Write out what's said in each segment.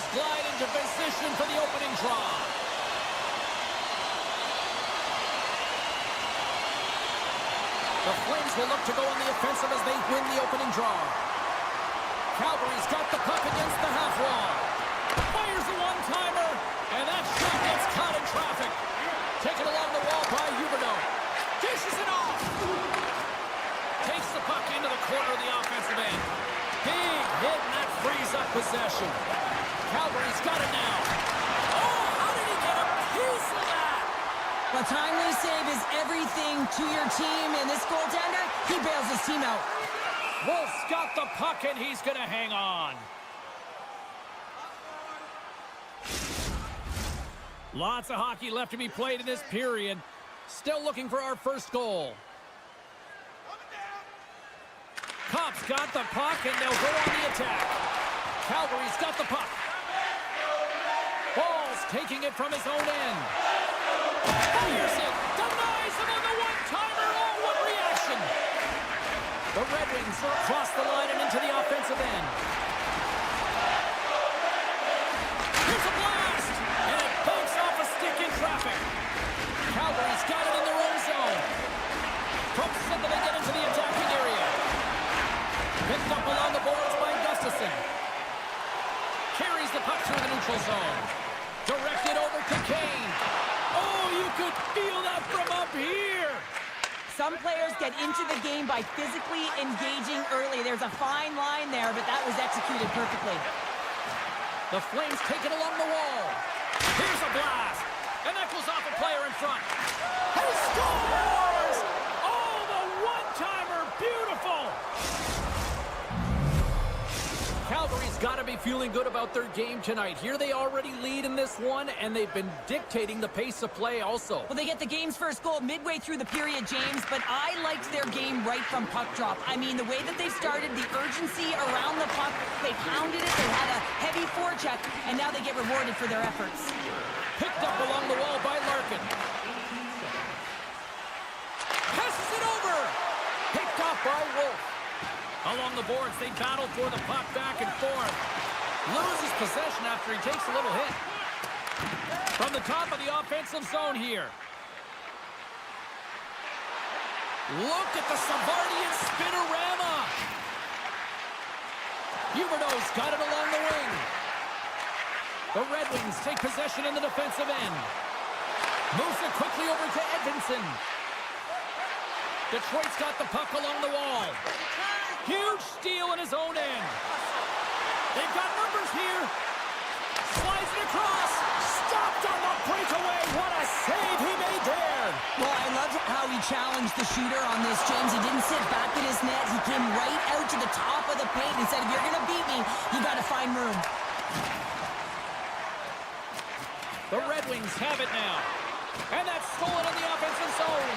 players glide into position for the opening draw. The Flames will look to go on the offensive as they win the opening draw. Calgary's got the puck against the half wall. Fires a one-timer, and that shot gets caught in traffic. Taken along the wall by Huberdeau. Dishes it off. Takes the puck into the corner of the offensive end. Big hit, and that frees up possession. Calgary's got it now. Oh, how did he get a piece of that? A timely save is everything to your team, and this goaltender, he bails his team out. Wolf's got the puck, and he's going to hang on. Lots of hockey left to be played in this period. Still looking for our first goal. Copp's got the puck, and they'll go on the attack. Calgary's got the puck. Ball's taking it from his own end. Fires it. Denies him on the one-timer. Oh, what reaction. The Red Wings cross the line and into the offensive end. Here's a blast. And it banks off a stick in traffic. Calgary's got it in their own zone. From center they get into the attacking area. Picked up along the boards by Gustafsson. Carries the puck through the neutral zone. Directed over to Kane. Oh, you could feel that from up here. Some players get into the game by physically engaging early. There's a fine line there, but that was executed perfectly. The Flames take it along the wall. Here's a blast. And that goes off a player in front. He scores! Oh, the one-timer. Beautiful. Calgary's got to be feeling good about their game tonight. Here they already lead in this one, and they've been dictating the pace of play also. Well, they get the game's first goal midway through the period, James, but I liked their game right from puck drop. I mean, the way that they started, the urgency around the puck, they pounded it, they had a heavy forecheck, and now they get rewarded for their efforts. Picked up along the wall by Larkin. Passes it over. Picked off by Wolf. Along the boards, they battle for the puck back and forth. Loses possession after he takes a little hit. From the top of the offensive zone here. Look at the Savardian spinorama. Huberdeau's got it along the wing. The Red Wings take possession in the defensive end. Moves it quickly over to Edvinsson. Detroit's got the puck along the wall. Huge steal in his own end. They've got numbers here. Slides it across. Stopped on the breakaway. What a save he made there. Well, I loved how he challenged the shooter on this, James. He didn't sit back in his net. He came right out to the top of the paint and said, if you're going to beat me, you got to find room. The Red Wings have it now. And that's stolen in the offensive zone.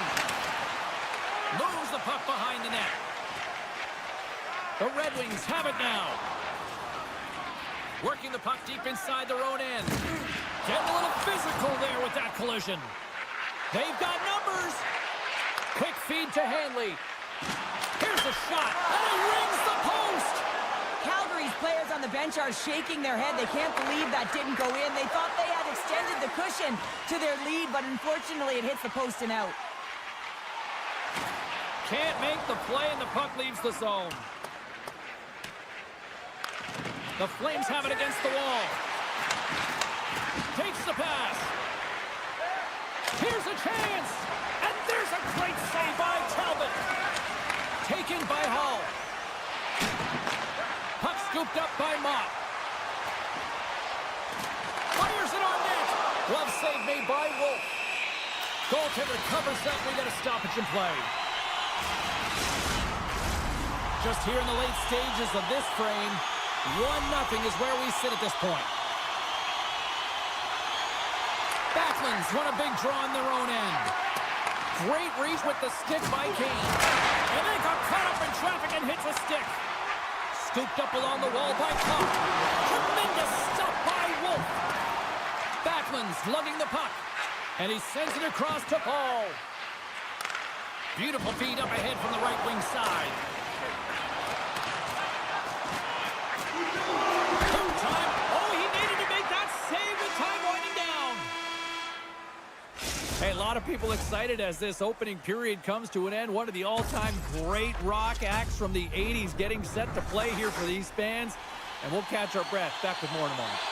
Moves the puck behind the net. The Red Wings have it now. Working the puck deep inside their own end. Getting a little physical there with that collision. They've got numbers. Quick feed to Hanley. Here's a shot, and he rings the post. Calgary's players on the bench are shaking their head. They can't believe that didn't go in. They thought they had extended the cushion to their lead, but unfortunately it hits the post and out. Can't make the play, and the puck leaves the zone. The Flames have it against the wall. Takes the pass. Here's a chance. And there's a great save by Talbot. Taken by Hall. Puck scooped up by Mott. Fires it on net. Glove save made by Wolf. Goaltender covers that. We got a stoppage in play. Just here in the late stages of this frame, 1-0 is where we sit at this point. Backlund's won a big draw on their own end. Great reach with the stick by Kane. And they got caught up in traffic and hits a stick. Scooped up along the wall by Copp. Tremendous stuff by Wolf. Backlund's lugging the puck. And he sends it across to Paul. Beautiful feed up ahead from the right wing side. Time. Oh, he made an lot of people excited as this opening period comes to an end. One of the all-time great rock acts from the 80s getting set to play here for these fans. And we'll catch our breath. Back with more in a moment.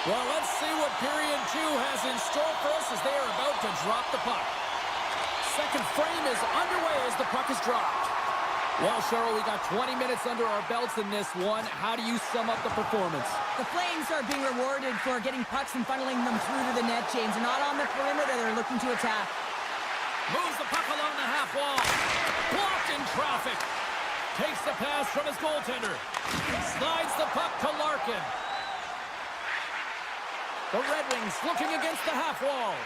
Well, let's see what period 2 has in store for us as they are about to drop the puck. Second frame is underway as the puck is dropped. Well, Cheryl, we got 20 minutes under our belts in this one. How do you sum up the performance? The Flames are being rewarded for getting pucks and funneling them through to the net, James. They're not on the perimeter. They're looking to attack. Moves the puck along the half wall. Blocked in traffic. Takes the pass from his goaltender. Slides the puck to Larkin. The Red Wings looking against the half wall.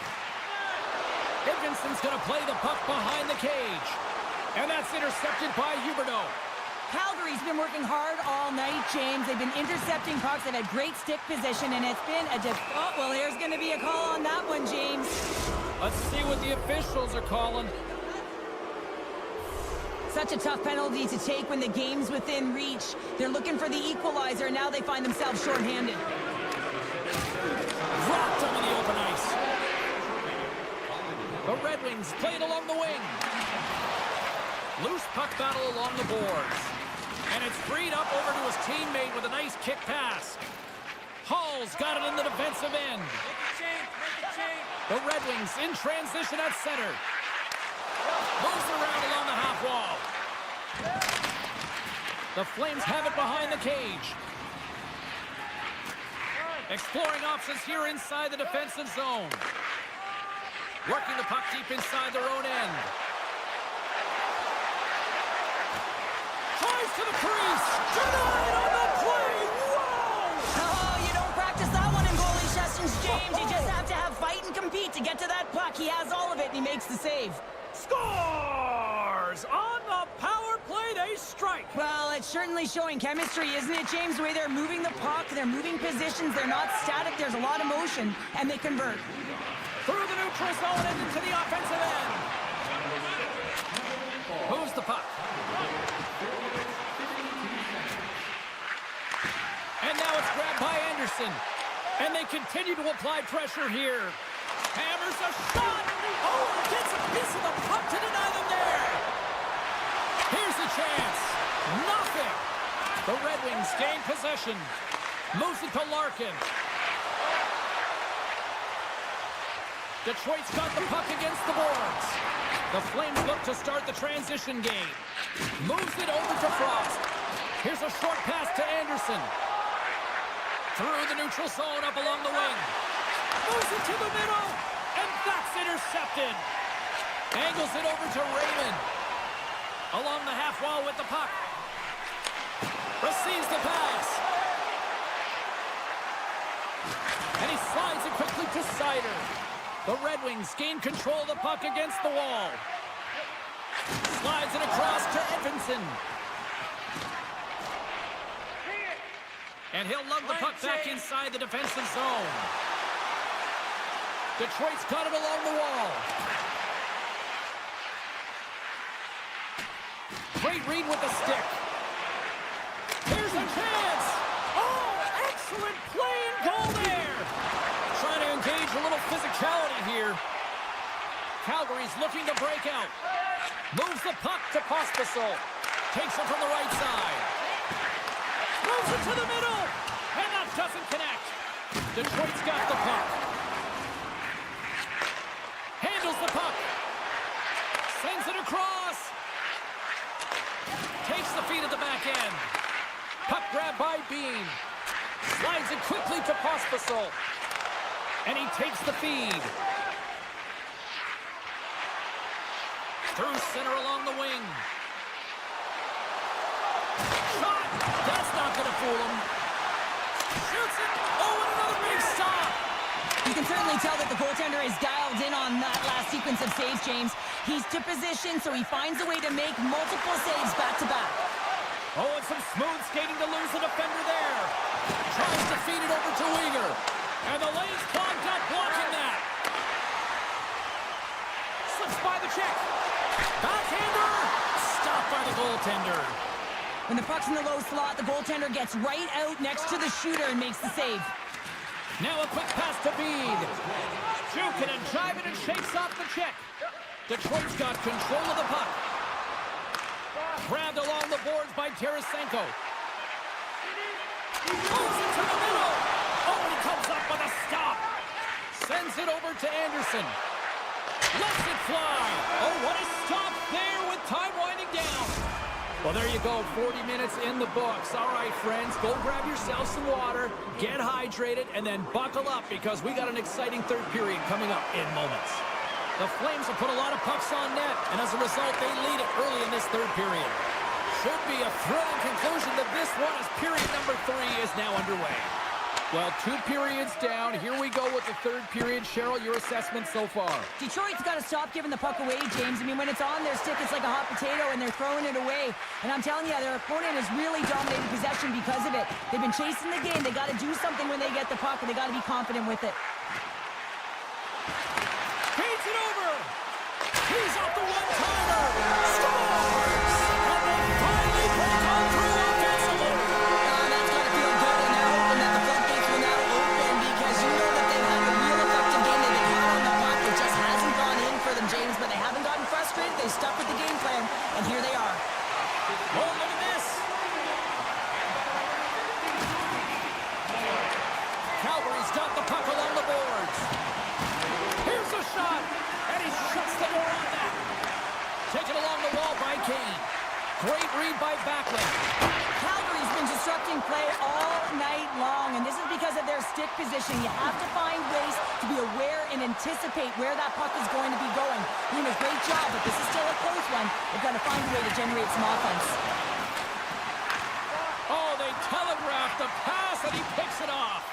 Edvinson's going to play the puck behind the cage. And that's intercepted by Huberdeau. Calgary's been working hard all night, James. They've been intercepting pucks. They've had great stick position, and it's been a oh, well, there's going to be a call on that one, James. Let's see what the officials are calling. Such a tough penalty to take when the game's within reach. They're looking for the equalizer, and now they find themselves shorthanded. Dropped over the open ice. The Red Wings play it along the wing. Loose puck battle along the boards. And it's freed up over to his teammate with a nice kick pass. Hall's got it in the defensive end. The Red Wings in transition at center. Moves around along the half wall. The Flames have it behind the cage. Exploring options here inside the defensive zone. Working the puck deep inside their own end. Tries to the crease. Denied on the play. Whoa! Oh, you don't practice that one in goalie sessions, James. You just have to have fight and compete to get to that puck. He has all of it, and he makes the save. Scores! On the power play, they strike. Well, it's certainly showing chemistry, isn't it, James? The way they're moving the puck, they're moving positions, they're not static, there's a lot of motion, and they convert. Through the neutral zone and into the offensive end. Moves the puck. And now it's grabbed by Anderson. And they continue to apply pressure here. Hammers a shot. Oh, gets a piece of the puck to deny them there. Here's a chance. Nothing. The Red Wings gain possession. Moves it to Larkin. Detroit's got the puck against the boards. The Flames look to start the transition game. Moves it over to Frost. Here's a short pass to Anderson. Through the neutral zone up along the wing. Moves it to the middle. And that's intercepted. Angles it over to Raymond. Along the half wall with the puck. Receives the pass. And he slides it quickly to Sider. The Red Wings gain control of the puck against the wall. Slides it across to Edvinsson. And he'll lug the puck back inside the defensive zone. Detroit's got it along the wall. Great read with the stick. Here's a chance. Oh, excellent play and goal there. Trying to engage a little physicality here. Calgary's looking to break out. Moves the puck to Pospisil. Takes it from the right side. Moves it to the middle. And that doesn't connect. Detroit's got the puck. Handles the puck. Sends it across. Takes the feed at the back end. Puck grab by Bean. Slides it quickly to Pospisil. And he takes the feed. Through center along the wing. Shot! That's not going to fool him. Shoots it! Oh, and another big stop! You can certainly tell that the goaltender is dialed in on that last sequence of saves, James. He's to position, so he finds a way to make multiple saves back-to-back. Oh, and some smooth skating to lose the defender there. Tries to feed it over to Weegar. And the lane's clogged up blocking that. Slips by the check. Backhander. Stopped by the goaltender. When the puck's in the low slot, the goaltender gets right out next to the shooter and makes the save. Now a quick pass to Bede. Juking and jiving and shakes off the check. Detroit's got control of the puck. Grabbed along the boards by Tarasenko. Moves it to the middle. Oh, he comes up with a stop. Sends it over to Anderson. Lets it fly. Oh, what a stop there with time winding down. Well, there you go. 40 minutes in the books. All right, friends, go grab yourself some water, get hydrated, and then buckle up because we got an exciting third period coming up in moments. The Flames have put a lot of pucks on net, and as a result, they lead it early in this third period. Should be a thrilling conclusion to this one as period number 3 is now underway. Well, 2 periods down. Here we go with the third period. Cheryl, your assessment so far? Detroit's got to stop giving the puck away, James. I mean, when it's on their stick, it's like a hot potato, and they're throwing it away. And I'm telling you, their opponent has really dominated possession because of it. They've been chasing the game. They got to do something when they get the puck, and they got to be confident with it. Feeds it over. He's off the one-timer. Scores! And they finally break on through offensively. That's got to feel good, and they're hoping that the floodgates will now open because you know that they've had a real effective game. They've been hard on the puck. It just hasn't gone in for them, James, but they haven't gotten frustrated. They stuck with the game plan, and here they are. Oh, look at this. Calgary's got the puck along the boards. Here's a shot, and he shuts the door on that. Taken along the wall by Kane. Great read by Backlund. Calgary's been disrupting play all night long, and this is because of their stick position. You have to find ways to be aware and anticipate where that puck is going to be going. Doing a great job, but this is still a close one. They've got to find a way to generate some offense. Oh, they telegraphed the pass, and he picks it off.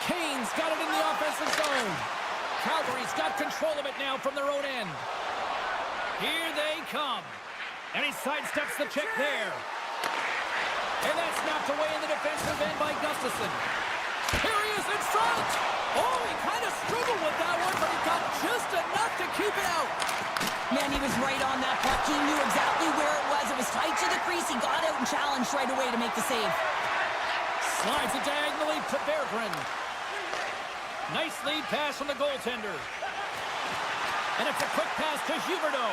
Kane's got it in the offensive zone. Calgary's got control of it now from their own end. Here they come. And he sidesteps the check there. And that's knocked away in the defensive end by Gustafsson. Here he is in front. Oh, he kind of struggled with that one, but he got just enough to keep it out. Man, he was right on that puck. He knew exactly where it was. It was tight to the crease. He got out and challenged right away to make the save. Slides it diagonally to Berggren. Nice lead pass from the goaltender. And it's a quick pass to Huberdeau.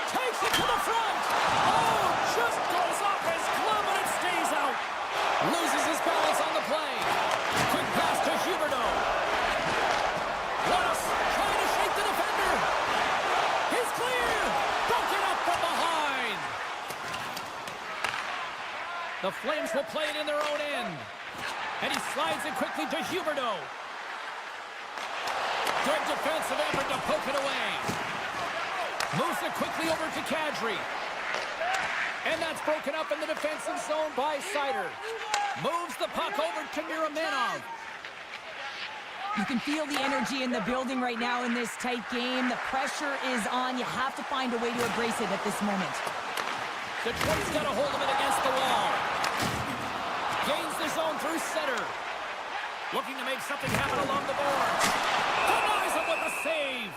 Takes it to the front. Oh, just goes off his glove and it stays out. Loses his balance on the play. Quick pass to Huberdeau. Wallace trying to shake the defender. He's clear. Broken up from behind. The Flames will play it in their own end. And he slides it quickly to Huberdeau. Good defensive effort to poke it away. Moves it quickly over to Kadri. And that's broken up in the defensive zone by Seider. Moves the puck over to Miromanov. You can feel the energy in the building right now in this tight game. The pressure is on. You have to find a way to embrace it at this moment. Detroit's got a hold of it against the wall. Gains the zone through center. Looking to make something happen along the boards. Denies him with a save.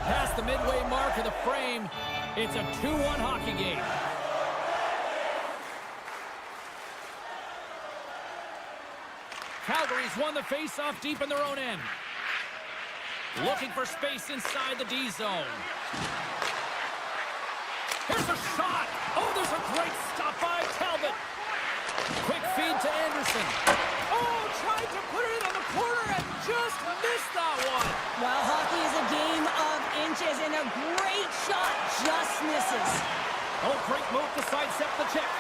Past the midway mark of the frame, it's a 2-1 hockey game. Calgary's won the face-off deep in their own end. Looking for space inside the D zone. Here's a shot. Oh, there's a great stop by Talbot. Quick feed to Anderson. Oh, tried to put it in on the corner and just missed that one. Well, hockey is a game of inches, and a great shot just misses. Oh, great move to sidestep the check.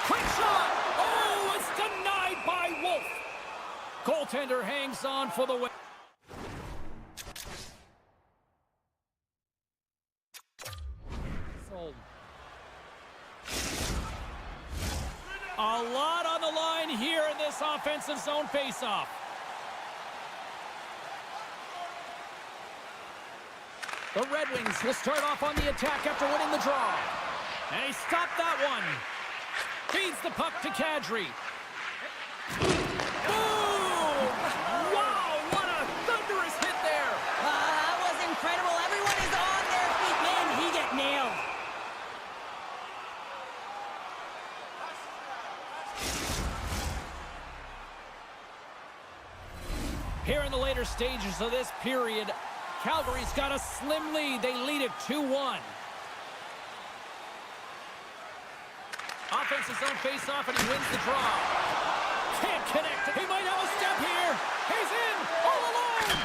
Quick shot. Oh, it's denied by Wolf. Goaltender hangs on for the win. A lot on the line here in this offensive zone faceoff. The Red Wings will start off on the attack after winning the draw. And he stopped that one. Feeds the puck to Kadri. Boom! Wow, what a thunderous hit there. That was incredible. Everyone is on their feet. Man, he got nailed. stages of this period. Calgary's got a slim lead. They lead it 2-1. Offensive zone face-off, and he wins the draw. Can't connect. He might have a step here. He's in all alone.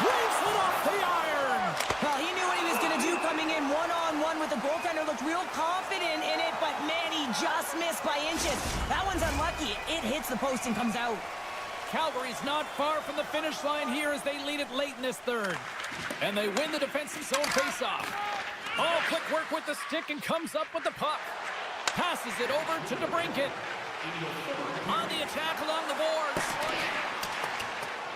Breaks it off the iron. Well, he knew what he was going to do coming in one-on-one with the goaltender. Looked real confident in it, but man, he just missed by inches. That one's unlucky. It hits the post and comes out. Calgary's not far from the finish line here as they lead it late in this third. And they win the defensive zone face-off. Oh, quick work with the stick and comes up with the puck. Passes it over to DeBrincat. On the attack along the boards.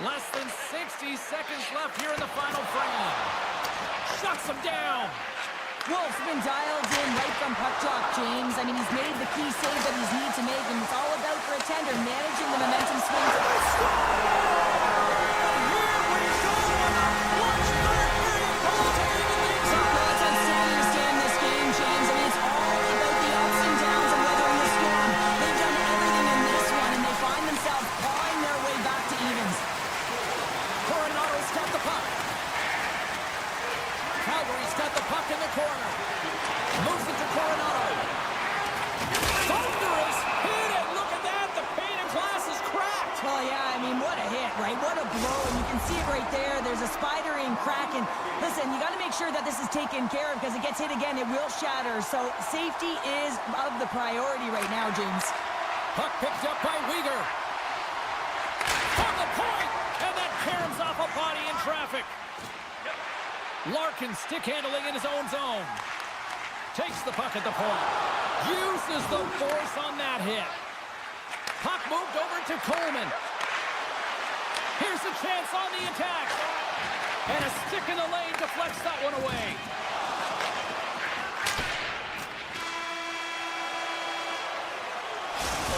Less than 60 seconds left here in the final frame. Shuts him down. Wolf's been dialed in right from puck drop, James. I mean, he's made the key save that he's needed to make, and it's all about for a tender, managing the momentum swings. Corner. Moves it to Coronado. Thunderous hit, and look at that. The pane of glass is cracked. Well, yeah, I mean, what a hit, right? What a blow, and you can see it right there. There's a spidering crack, and listen, you got to make sure that this is taken care of because it gets hit again, it will shatter. So safety is of the priority right now, James. Puck picked up by Weegar. From the point, and that caroms off a body in traffic. Larkin stick handling in his own zone. Takes the puck at the point. Uses the force on that hit. Puck moved over to Coleman. Here's a chance on the attack. And a stick in the lane deflects that one away.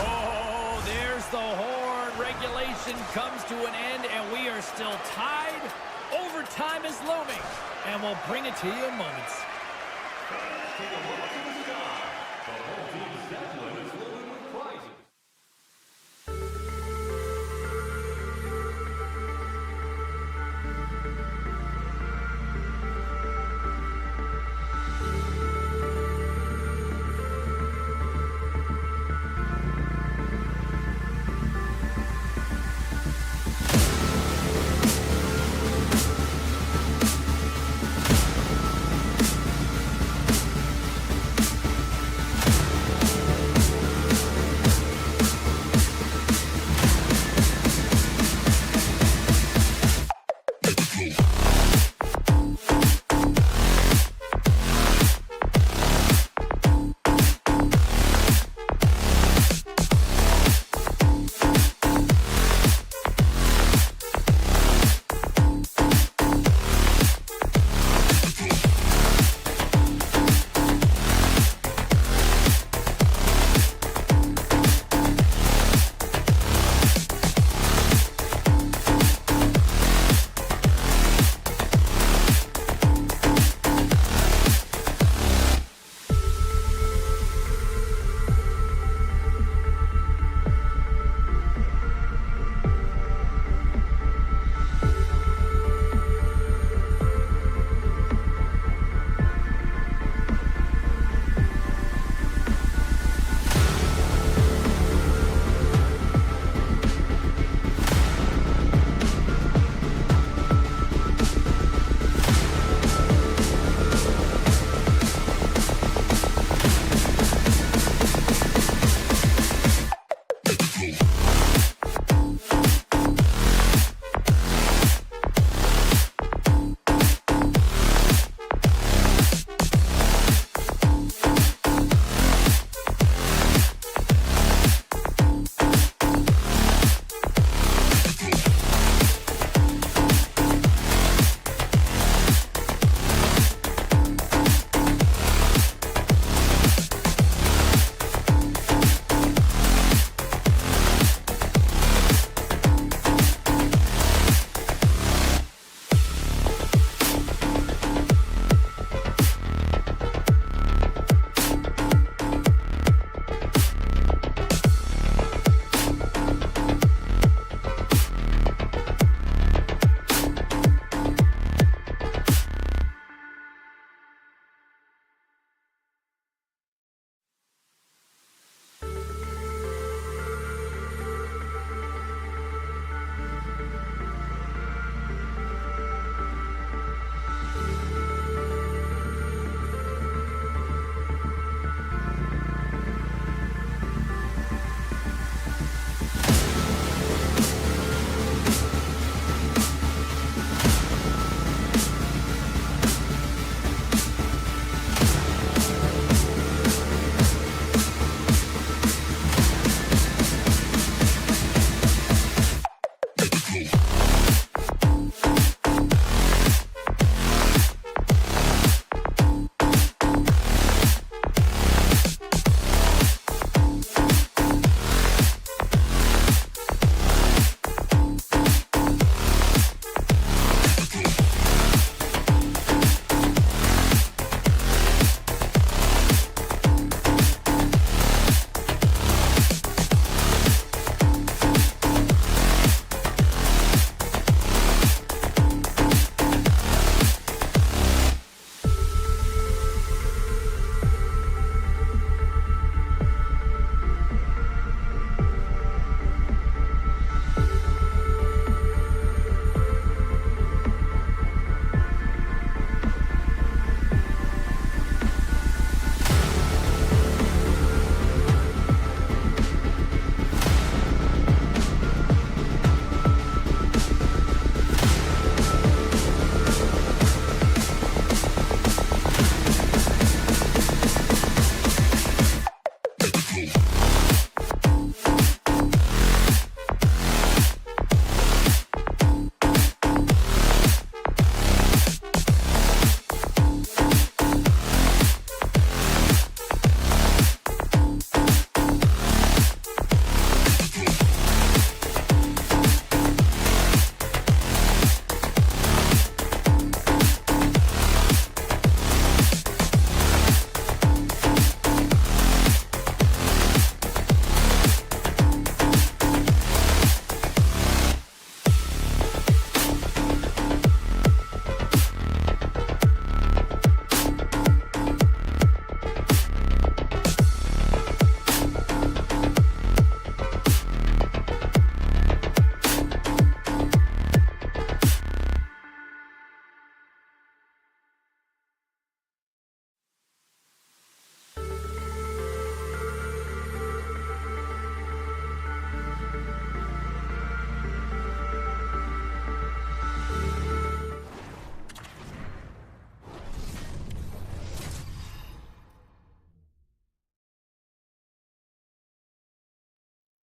Oh, there's the horn. Regulation comes to an end, and we are still tied. Overtime is looming, and we'll bring it to you in moments.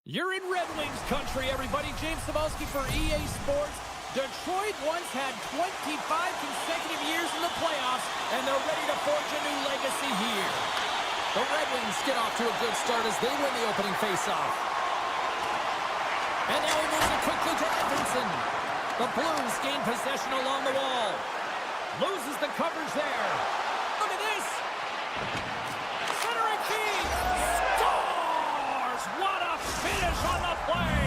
You're in Red Wings country, everybody. James Cybulski for EA Sports. Detroit once had 25 consecutive years in the playoffs, and they're ready to forge a new legacy here. The Red Wings get off to a good start as they win the opening faceoff. And now he moves it quickly to Edmondson. The Blues gain possession along the wall. Loses the coverage there. Look at this. Centering key. Scores! What a finish on the play!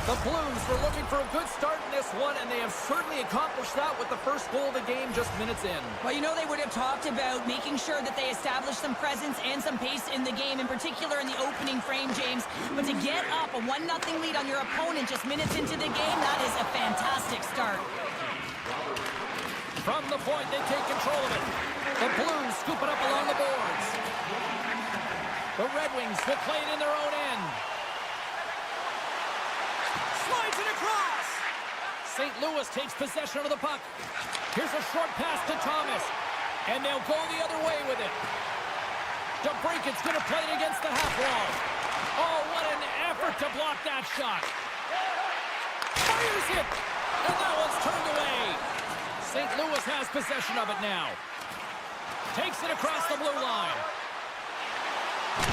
The Blues were looking for a good start in this one, and they have certainly accomplished that with the first goal of the game just minutes in. Well, you know, they would have talked about making sure that they established some presence and some pace in the game, in particular in the opening frame, James. But to get up a 1-0 lead on your opponent just minutes into the game, that is a fantastic start. From the point, they take control of it. The Blues scoop it up along the boards. The Red Wings will play it in their own end. Slides it across. St. Louis takes possession of the puck. Here's a short pass to Thomas. And they'll go the other way with it. DeBrinket's going to play it against the half wall. Oh, what an effort to block that shot. Fires it. And that one's turned away. St. Louis has possession of it now. Takes it across the blue line.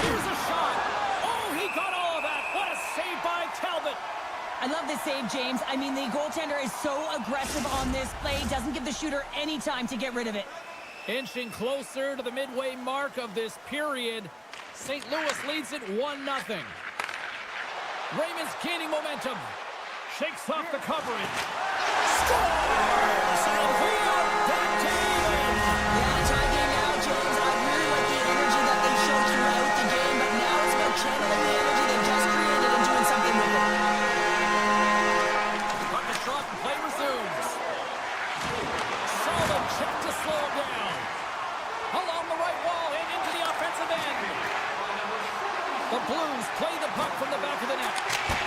Here's a shot. Oh, he got all of that. What a save by Talbot. I love this save, James. I mean, the goaltender is so aggressive on this play. Doesn't give the shooter any time to get rid of it. Inching closer to the midway mark of this period. St. Louis leads it 1-0. Raymond's gaining momentum. Shakes off the coverage. Scores! And we are back to even. Yeah, tie game now, James. I really like the energy that they showed throughout the game, but now it's about channeling the energy they just created and doing something with it. Puck is dropped and play resumes. Solid check to slow him down. Along the right wall and into the offensive end. The Blues play the puck from the back of the net.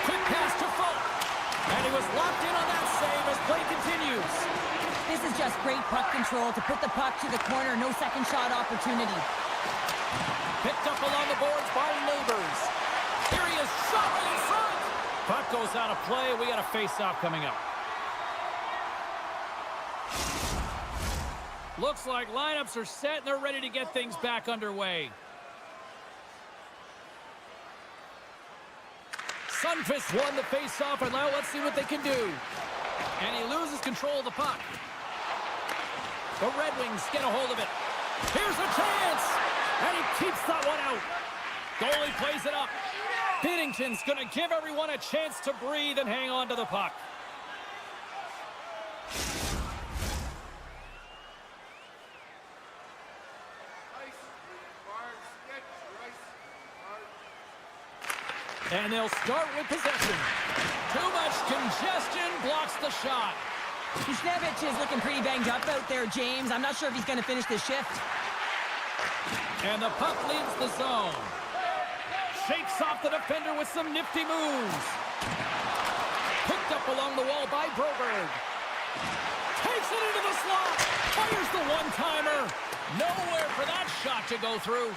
Quick pass to Fulk. And he was locked in on that save as play continues. This is just great puck control to put the puck to the corner. No second shot opportunity. Picked up along the boards by Neighbors. Here he is, shot right in front. Puck goes out of play. We got a face-off coming up. Looks like lineups are set and they're ready to get things back underway. Sunfist won the face-off, and now let's see what they can do. And he loses control of the puck. The Red Wings get a hold of it. Here's a chance! And he keeps that one out. Goalie plays it up. Binnington's going to give everyone a chance to breathe and hang on to the puck. And they'll start with possession. Too much congestion blocks the shot. Kuznevich is looking pretty banged up out there, James. I'm not sure if he's going to finish this shift. And the puck leaves the zone. Shakes off the defender with some nifty moves. Picked up along the wall by Broberg. Takes it into the slot. Fires the one-timer. Nowhere for that shot to go through.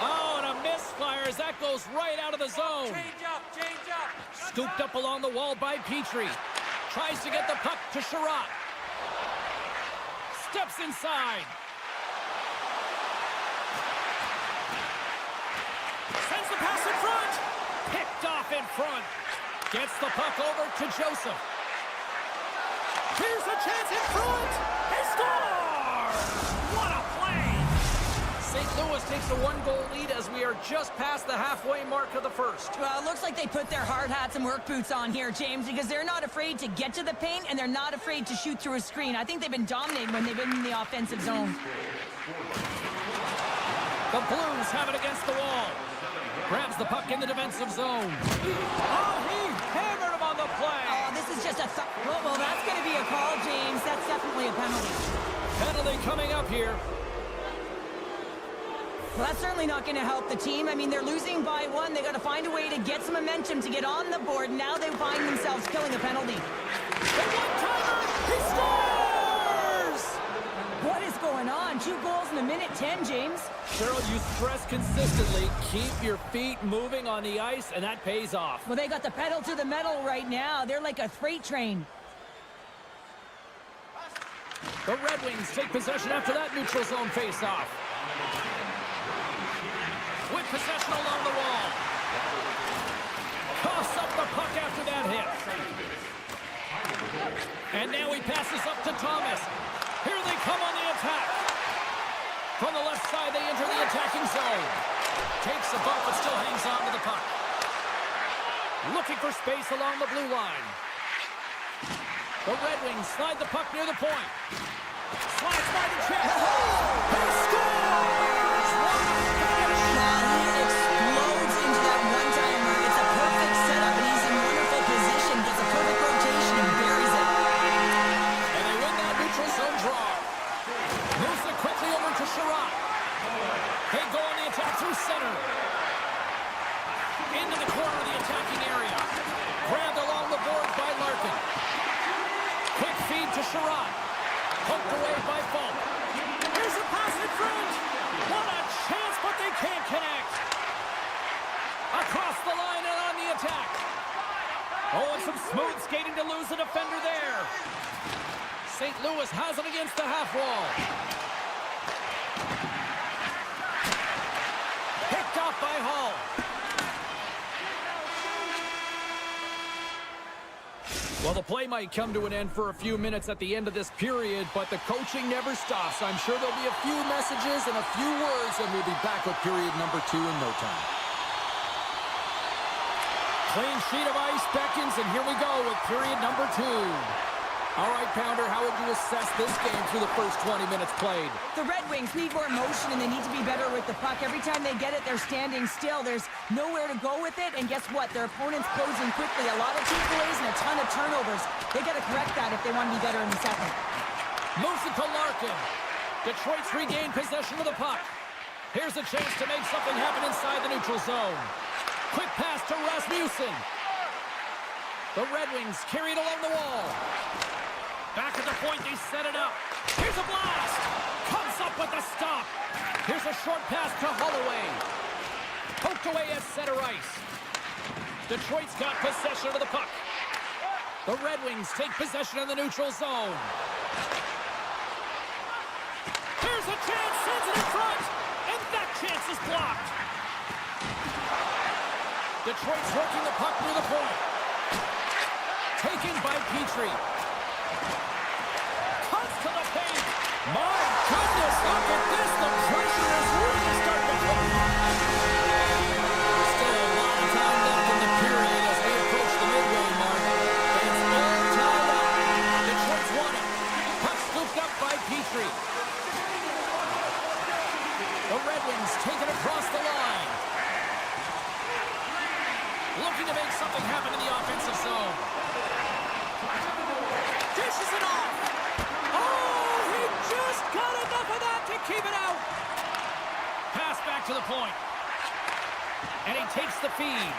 Oh, and a misfire as that goes right out of the zone. Change up, change up. Scooped up along the wall by Petrie. Tries to get the puck to Sherratt. Steps inside. Sends the pass in front. Picked off in front. Gets the puck over to Joseph. Here's a chance in front. He scores! What a play! St. Louis takes a one-goal lead as we are just past the halfway mark of the first. Well, it looks like they put their hard hats and work boots on here, James, because they're not afraid to get to the paint and they're not afraid to shoot through a screen. I think they've been dominating when they've been in the offensive zone. The Blues have it against the wall. Grabs the puck in the defensive zone. Oh, he hammered him on the play. Oh, this is just a... Well, that's going to be a call, James. That's definitely a penalty. Penalty coming up here. Well, that's certainly not going to help the team. I mean, they're losing by one. They got to find a way to get some momentum to get on the board. Now they find themselves killing a penalty. The one-timer, he scores! What is going on? 2 goals in a minute 10, James. Cheryl, you stress consistently, keep your feet moving on the ice, and that pays off. Well, they got the pedal to the metal right now. They're like a freight train. The Red Wings take possession after that neutral zone face-off. With possession along the wall. Toss up the puck after that hit. And now he passes up to Thomas. Here they come on the attack. From the left side, they enter the attacking zone. Takes a bump, but still hangs on to the puck. Looking for space along the blue line. The Red Wings slide the puck near the point. Slides by the chest. He scores! What a finish! He explodes into that one-timer. It's a perfect setup, and he's in wonderful position. Gets a perfect rotation and buries it. And they win that neutral zone draw. Moves it quickly over to Sherratt. They go on the attack through center. Into the corner of the attacking area. Grabbed along the boards by Larkin. Quick feed to Sherratt. Poked away by Falk. Here's a pass in front. What a chance, but they can't connect. Across the line and on the attack. Oh, and some smooth skating to lose a defender there. St. Louis has it against the half wall. Picked off by Hall. Well, the play might come to an end for a few minutes at the end of this period, but the coaching never stops. I'm sure there'll be a few messages and a few words, and we'll be back with period number 2 in no time. Clean sheet of ice beckons, and here we go with period number 2. All right, Pounder, how would you assess this game through the first 20 minutes played? The Red Wings need more motion, and they need to be better with the puck. Every time they get it, they're standing still. There's nowhere to go with it, and guess what? Their opponent's closing quickly. A lot of takeaways and a ton of turnovers. They got to correct that if they want to be better in the second. Moves it to Larkin. Detroit's regained possession of the puck. Here's a chance to make something happen inside the neutral zone. Quick pass to Rasmussen. The Red Wings carry it along the wall. Back at the point, they set it up. Here's a blast. Comes up with a stop. Here's a short pass to Holloway. Poked away at center ice. Detroit's got possession of the puck. The Red Wings take possession of the neutral zone. Here's a chance, sends it in front, and that chance is blocked. Detroit's working the puck near the point. Taken by Petrie. Cuts to the paint. My goodness, look at this. The pressure is really starting to come. Still a lot of time left in the period as we approach the midway mark. And it's all tied up. Detroit's won it. Puck scooped up by Petrie. The Red Wings take it across the line. Looking to make something happen in the offensive zone. Dishes it off. Oh, he just got enough of that to keep it out. Pass back to the point. And he takes the feed.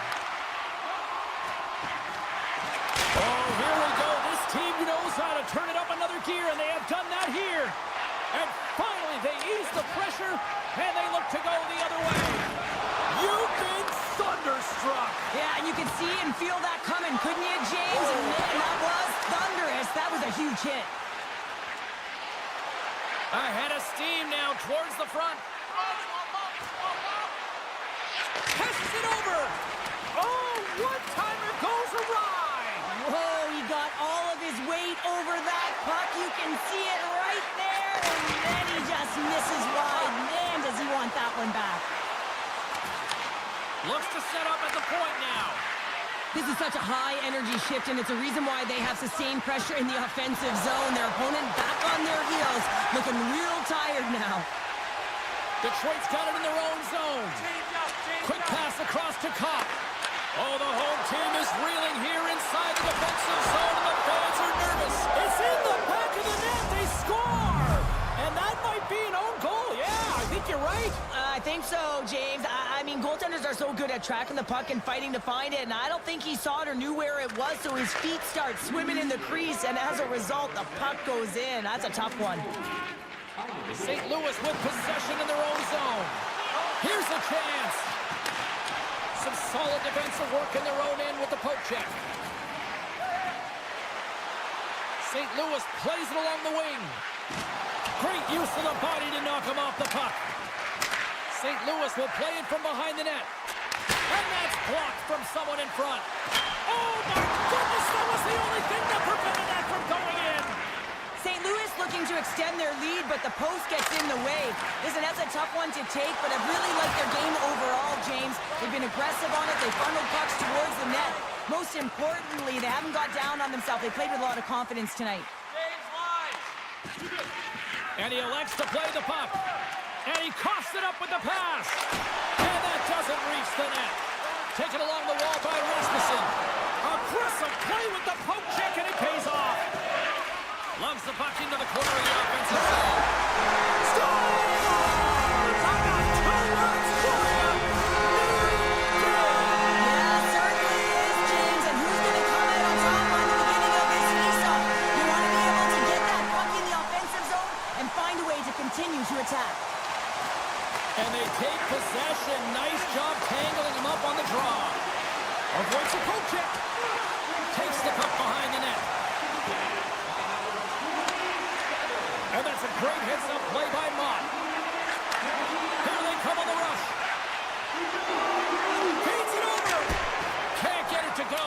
Oh, here we go. This team knows how to turn it up another gear, and they have done that here. And finally, they ease the pressure, and they look to go the other way. You've been thunderstruck. Yeah, and you could see and feel that coming, couldn't you, James? And man, that was thunderous. That was a huge hit. Ahead of steam now towards the front. Passes it over. Oh, one-timer goes awry. Whoa, he got all of his weight over that puck. You can see it right there. And then he just misses wide. Man, does he want that one back. Looks to set up at the point now. This is such a high-energy shift, and it's a reason why they have sustained pressure in the offensive zone. Their opponent back on their heels, looking real tired now. Detroit's got it in their own zone. Quick pass across to Kopp. Oh, the home team is reeling here inside the defensive zone, and the fans are nervous. It's in the back of the net. They score! And that might be an own goal. Yeah, I think you're right. I think so, James. I mean, goaltenders are so good at tracking the puck and fighting to find it, and I don't think he saw it or knew where it was, so his feet start swimming in the crease, and as a result, the puck goes in. That's a tough one. St. Louis with possession in their own zone. Here's a chance. Some solid defensive work in their own end with the poke check. St. Louis plays it along the wing. Great use of the body to knock him off the puck. St. Louis will play it from behind the net. And that's blocked from someone in front. Oh my goodness, that was the only thing that prevented that from going in. St. Louis looking to extend their lead, but the post gets in the way. Listen, that's a tough one to take, but I really like their game overall, James. They've been aggressive on it. They funneled pucks towards the net. Most importantly, they haven't got down on themselves. They played with a lot of confidence tonight. And he elects to play the puck. And he coughs it up with the pass. And that doesn't reach the net. Taken along the wall by Rasmussen. Aggressive play with the poke check, and it pays off. Lugs the puck into the corner of the offensive zone. Scores! I got 2 words for you. Yeah, certainly is, James. And who's going to come out on top on the beginning of this face-off? You want to be able to get that puck in the offensive zone and find a way to continue to attack. And they take possession. Nice job tangling him up on the draw. Avoids the poke check. Takes the puck behind the net. And that's a great heads-up play by Mott. Here they come on the rush. Feeds it over. Can't get it to go.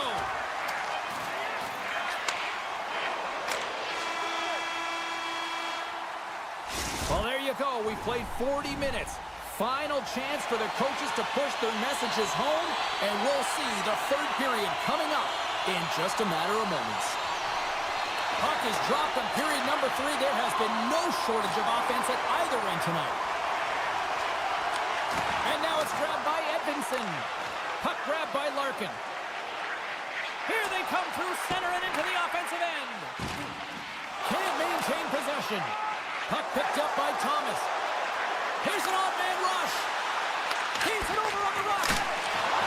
Well, there you go. We played 40 minutes. Final chance for the coaches to push their messages home, and we'll see the third period coming up in just a matter of moments. Puck is dropped in period number 3. There has been no shortage of offense at either end tonight. And now it's grabbed by Edvinsson. Puck grabbed by Larkin. Here they come through center and into the offensive end. Can't maintain possession. Puck picked up by Thomas. Here's an odd-man rush. He's it over on the rush.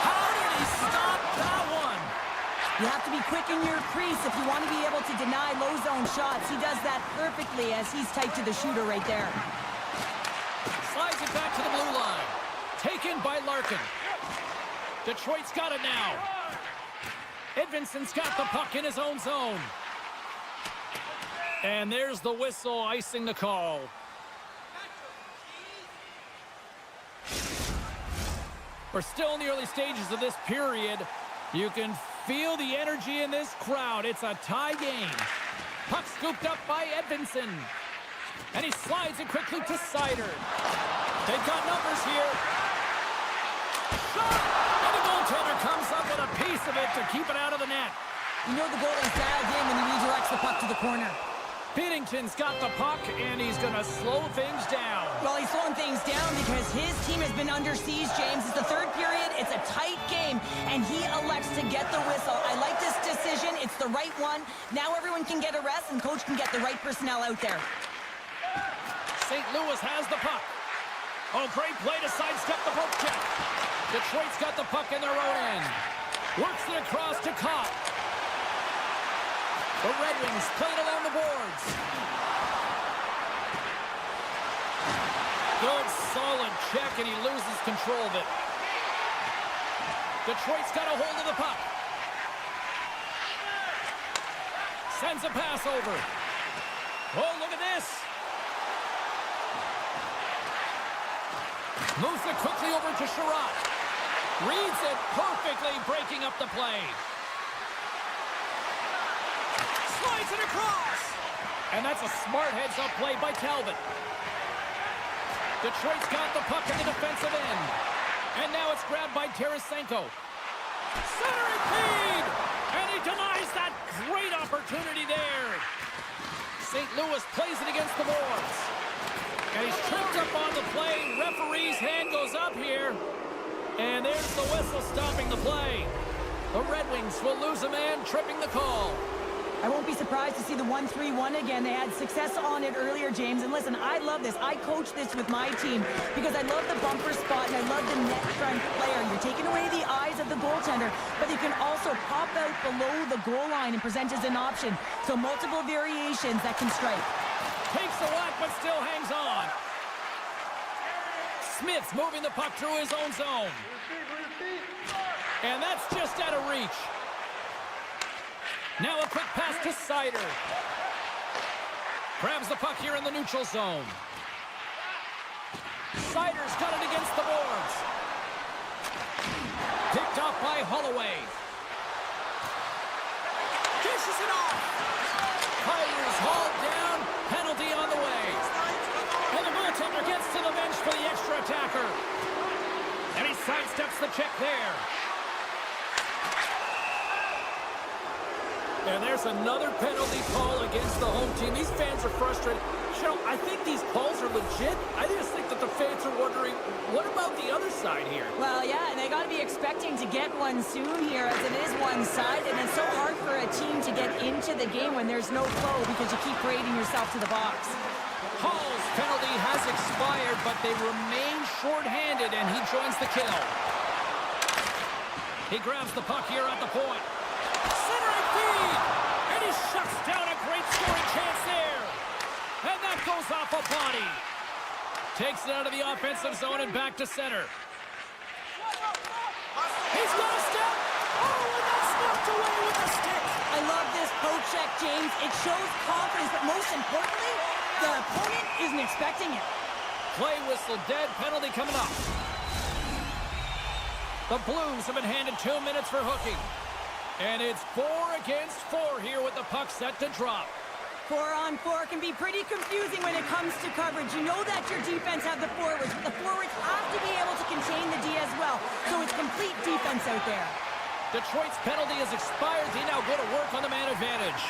How did he stop that one? You have to be quick in your crease if you want to be able to deny low-zone shots. He does that perfectly as he's tight to the shooter right there. Slides it back to the blue line. Taken by Larkin. Detroit's got it now. Edvinsson's got the puck in his own zone. And there's the whistle icing the call. We're still in the early stages of this period. You can feel the energy in this crowd. It's a tie game. Puck scooped up by Edvinsson. And he slides it quickly to Sider. They've got numbers here. Shot! And the goaltender comes up with a piece of it to keep it out of the net. You know the goalie's dialed in when he redirects the puck to the corner. Binnington's got the puck, and he's going to slow things down. Well, he's slowing things down because his team has been under siege, James. It's the third period. It's a tight game, and he elects to get the whistle. I like this decision. It's the right one. Now everyone can get a rest, and coach can get the right personnel out there. St. Louis has the puck. Oh, great play to sidestep the poke check. Detroit's got the puck in their own end. Works it across to Kopp. The Red Wings played along the boards. Good, solid check, and he loses control of it. Detroit's got a hold of the puck. Sends a pass over. Oh, look at this. Moves it quickly over to Sherratt. Reads it perfectly, breaking up the play. Slides it across. And that's a smart heads-up play by Talbot. Detroit's got the puck in the defensive end. And now it's grabbed by Tarasenko. Centering feed! And he denies that great opportunity there. St. Louis plays it against the boards. And he's tripped up on the play. Referee's hand goes up here. And there's the whistle stopping the play. The Red Wings will lose a man, tripping the call. I won't be surprised to see the 1-3-1 again. They had success on it earlier, James. And listen, I love this. I coach this with my team because I love the bumper spot and I love the net front player. You're taking away the eyes of the goaltender, but you can also pop out below the goal line and present as an option. So multiple variations that can strike. Takes a whack, but still hangs on. Smith's moving the puck through his own zone. And that's just out of reach. Now a quick pass to Sider. Grabs the puck here in the neutral zone. Sider's got it against the boards. Picked off by Holloway. Dishes it off. Kyler's hauled down. Penalty on the way. And the goaltender gets to the bench for the extra attacker. And he sidesteps the check there. And there's another penalty call against the home team. These fans are frustrated. Cheryl, I think these calls are legit. I just think that the fans are wondering, what about the other side here? Well, yeah, and they got to be expecting to get one soon here, as it is one side, and it's so hard for a team to get into the game when there's no flow because you keep parading yourself to the box. Hall's penalty has expired, but they remain shorthanded, and he joins the kill. He grabs the puck here at the point. Centering feed! And he shuts down a great scoring chance there. And that goes off a body. Takes it out of the offensive zone and back to center. He's got a step! Oh, and that's knocked away with a stick! I love this poke check, James. It shows confidence, but most importantly, the opponent isn't expecting it. Play whistle dead, penalty coming up. The Blues have been handed 2 minutes for hooking. And it's 4 against 4 here with the puck set to drop. 4-on-4 can be pretty confusing when it comes to coverage. You know that your defense have the forwards, but the forwards have to be able to contain the D as well. So it's complete defense out there. Detroit's penalty has expired. They now go to work on the man advantage.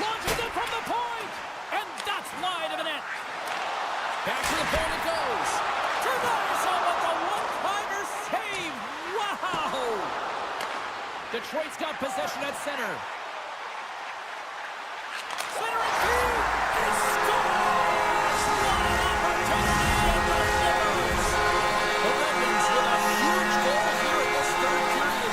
Launches it from the point! And that's wide of the net. Back to the point it goes. Tavares with the one-timer save! Wow! Detroit's got possession at center. Center and feed! He scores! What an opportunity and delivers! The Ravens with a huge goal here in this third period.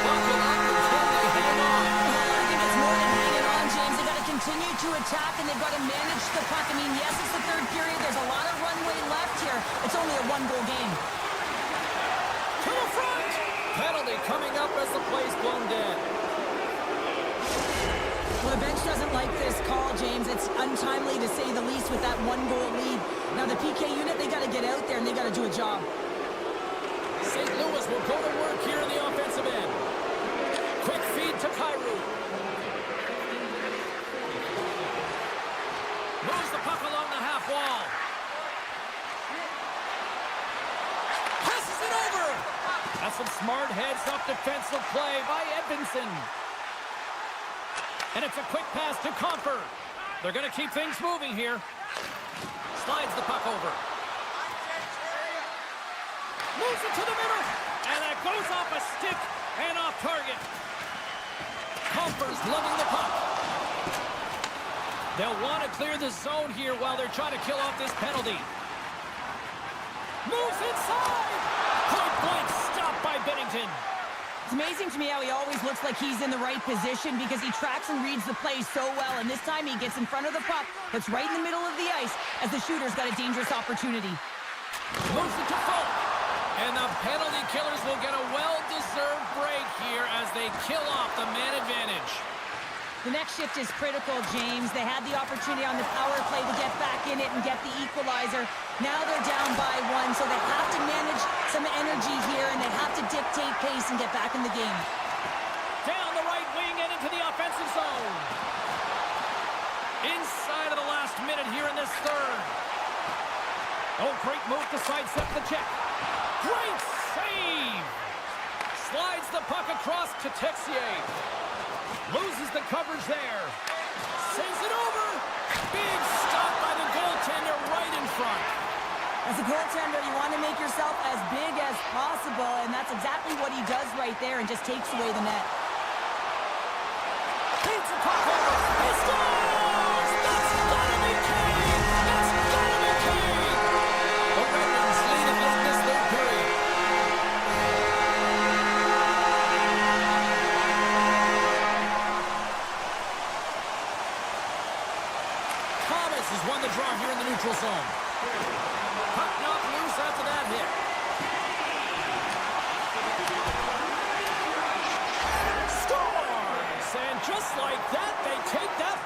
Now buckle up and can they hang on? I think it's more than hanging on, James. They've got to continue to attack, and they've got to manage the puck. I mean, yes, it's the third period. There's a lot of runway left here. It's only a one-goal game. To the front! Penalty coming up as the play's blown dead. Well, the bench doesn't like this call, James. It's untimely to say the least with that one-goal lead. Now, the PK unit, they got to get out there, and they got to do a job. St. Louis will go to work here in the offensive end. Quick feed to Kyrou. Moves the puck along the half wall. Passes it over. That's some smart heads-up defensive play by Edvinsson. And it's a quick pass to Comfer. They're going to keep things moving here. Slides the puck over. Moves it to the middle. And that goes off a stick and off target. Comfer's lugging the puck. They'll want to clear the zone here while they're trying to kill off this penalty. Moves inside. Point blank stopped by Bennington. It's amazing to me how he always looks like he's in the right position because he tracks and reads the play so well. And this time he gets in front of the puck, puts right in the middle of the ice as the shooter's got a dangerous opportunity. Moves it to Folk. And the penalty killers will get a well-deserved break here as they kill off the man advantage. The next shift is critical, James. They had the opportunity on the power play to get back in it and get the equalizer. Now they're down by 1, so they have to manage some energy here, and they have to dictate pace and get back in the game. Down the right wing and into the offensive zone. Inside of the last minute here in this third. Oh, great move to sidestep the check. Great save! Slides the puck across to Texier. Loses the coverage there. Sends it over. Big stop by the goaltender right in front. As a goaltender, you want to make yourself as big as possible, and that's exactly what he does right there and just takes away the net. Beats the puck over. He scores! That's gotta be Kane! That's gotta be Kane! The Ravens lead again this third period. the draw here in the neutral zone. Puck knocked loose after that hit. Scores! And just like that, they take that.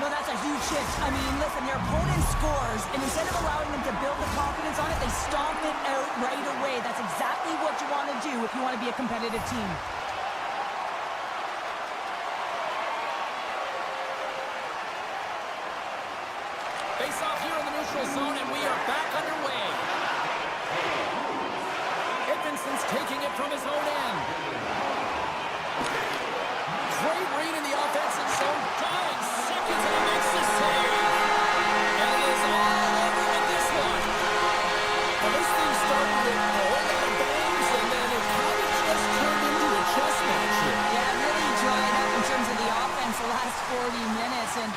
No, that's a huge shift. I mean, listen, their opponent scores, and instead of allowing them to build the confidence on it, they stomp it out right away. That's exactly what you want to do if you want to be a competitive team. Face off here in the neutral zone, and we are back underway. Edmondson's taking it from his own end. Great read in the offensive zone. 9 seconds, and he makes the save. And it is all over with this one. Well, this thing started with a whole lot of bangs, and then it kind of just turned into a chess match here. Yeah, it really dried up in terms of the offense the last 40 minutes, and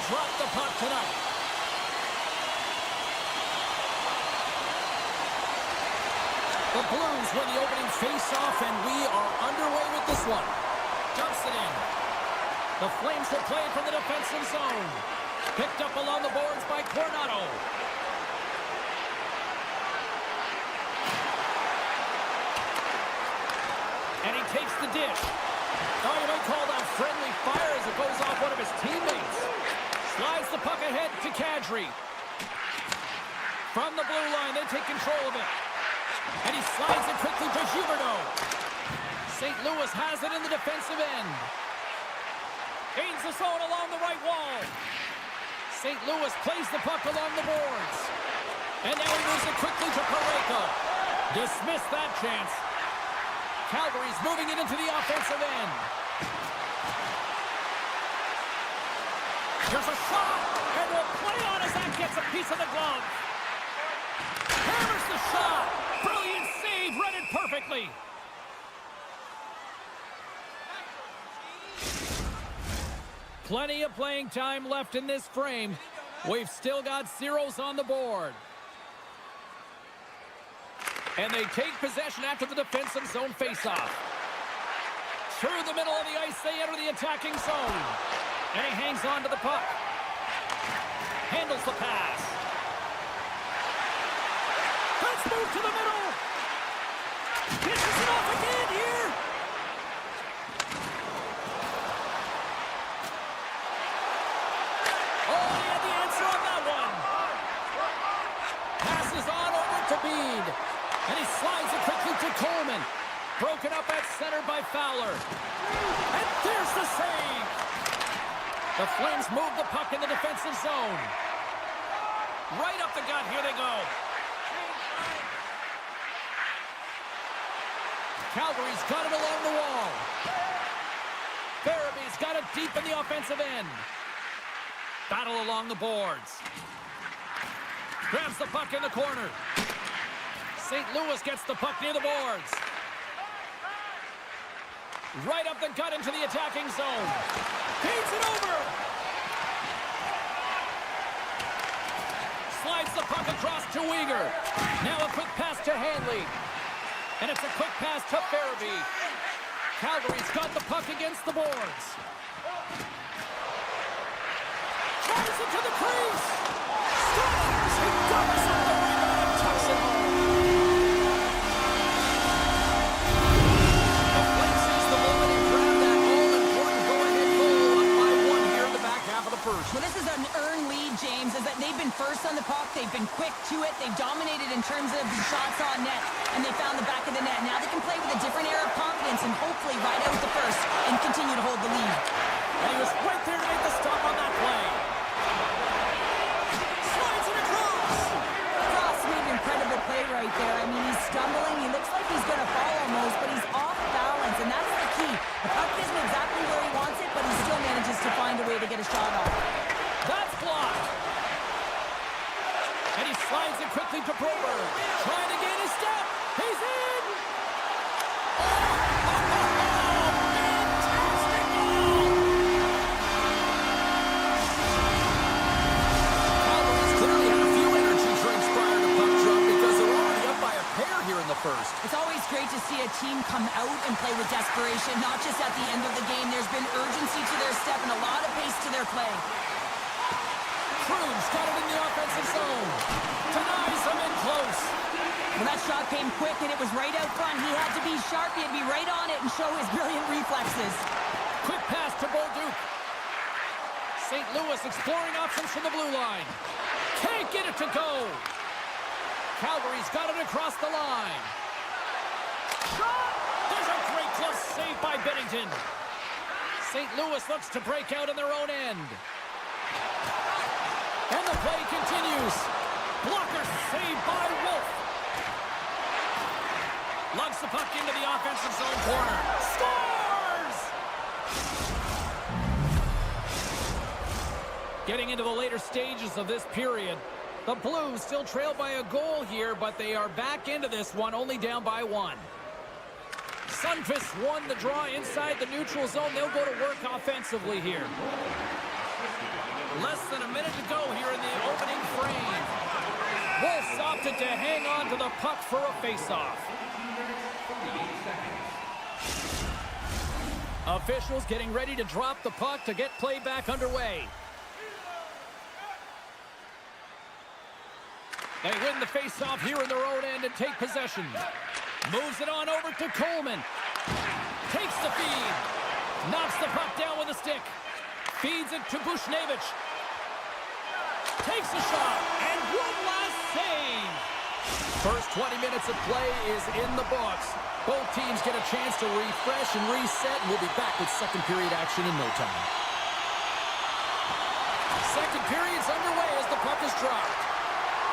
drop the puck tonight. The Blues win the opening face-off, and we are underway with this one. Dumps it in. The Flames will play it from the defensive zone. Picked up along the boards by Coronado. And he takes the dish. Oh, you might call that friendly fire as it goes off one of his teammates. Slides the puck ahead to Kadri. From the blue line, they take control of it. And he slides it quickly to Huberdeau. St. Louis has it in the defensive end. Gains the zone along the right wall. St. Louis plays the puck along the boards. And now he moves it quickly to Parayko. Dismissed that chance. Calgary's moving it into the offensive end. Here's a shot, and will play on as that gets a piece of the glove. Hammers the shot. Brilliant save, read it perfectly. Plenty of playing time left in this frame. We've still got zeros on the board. And they take possession after the defensive zone faceoff. Through the middle of the ice, they enter the attacking zone. And he hangs on to the puck. Handles the pass. Let's move to the middle. Pitches it off again here. Oh, he had the answer on that one. Passes on over to Bede. And he slides it quickly to Coleman. Broken up at center by Fowler. And there's the save. The Flames move the puck in the defensive zone. Right up the gut. Here they go. Calgary's got it along the wall. Farabee's got it deep in the offensive end. Battle along the boards. Grabs the puck in the corner. St. Louis gets the puck near the boards. Right up the gut into the attacking zone. Feeds it over. Slides the puck across to Weegar. Now a quick pass to Hanley. And it's a quick pass to Farabee. Calgary's got the puck against the boards. Tries it to the crease. Scores! He dumps on the rebound and tucks it home. The Flames seize the moment and grab that all-important go-ahead goal up by one here in the back half of the first. Well, this is an earned lead, James, is that they've been first on the puck. They've been quick to it. They've dominated in terms of the shots on net, and they found the back of the net. Now they can play with a different air of confidence and hopefully ride out the first and continue to hold the lead. And he was right there to make the stop on that play. Slides it across. Cross made an incredible play right there. I mean, he's stumbling. He looks like he's going to fall almost, but he's off balance, and that's the key. The puck isn't exactly where he wants it, but he still manages to find a way to get a shot off. That's blocked. And he slides it quickly to Broberg. Trying to gain his step. He's in. Fantastic goal. Calgary's clearly had a few energy drinks prior to puck drop because they're already up by a pair here in the first. It's always great to see a team come out and play with desperation, not just at the end of the game. There's been urgency to their step and a lot of pace to their play. Cruz got it in the offensive zone. Denies him in close. Well, that shot came quick, and it was right out front. He had to be sharp. He had to be right on it and show his brilliant reflexes. Quick pass to Bolduc. St. Louis exploring options from the blue line. Can't get it to go. Calgary's got it across the line. Shot! There's a great close save by Bennington. St. Louis looks to break out in their own end. And the play continues. Blocker saved by Wolf. Lugs the puck into the offensive zone corner. Scores! Getting into the later stages of this period, the Blues still trail by a goal here, but they are back into this one, only down by one. Sundqvist won the draw inside the neutral zone. They'll go to work offensively here. Less than a minute to go here in the opening frame. Wolf's opted to hang on to the puck for a faceoff. Officials getting ready to drop the puck to get play back underway. They win the faceoff here in their own end and take possession. Moves it on over to Coleman. Takes the feed. Knocks the puck down with a stick. Feeds it to Bushnevich. Takes a shot. And one last save. First 20 minutes of play is in the books. Both teams get a chance to refresh and reset, and we'll be back with second period action in no time. Second period's underway as the puck is dropped.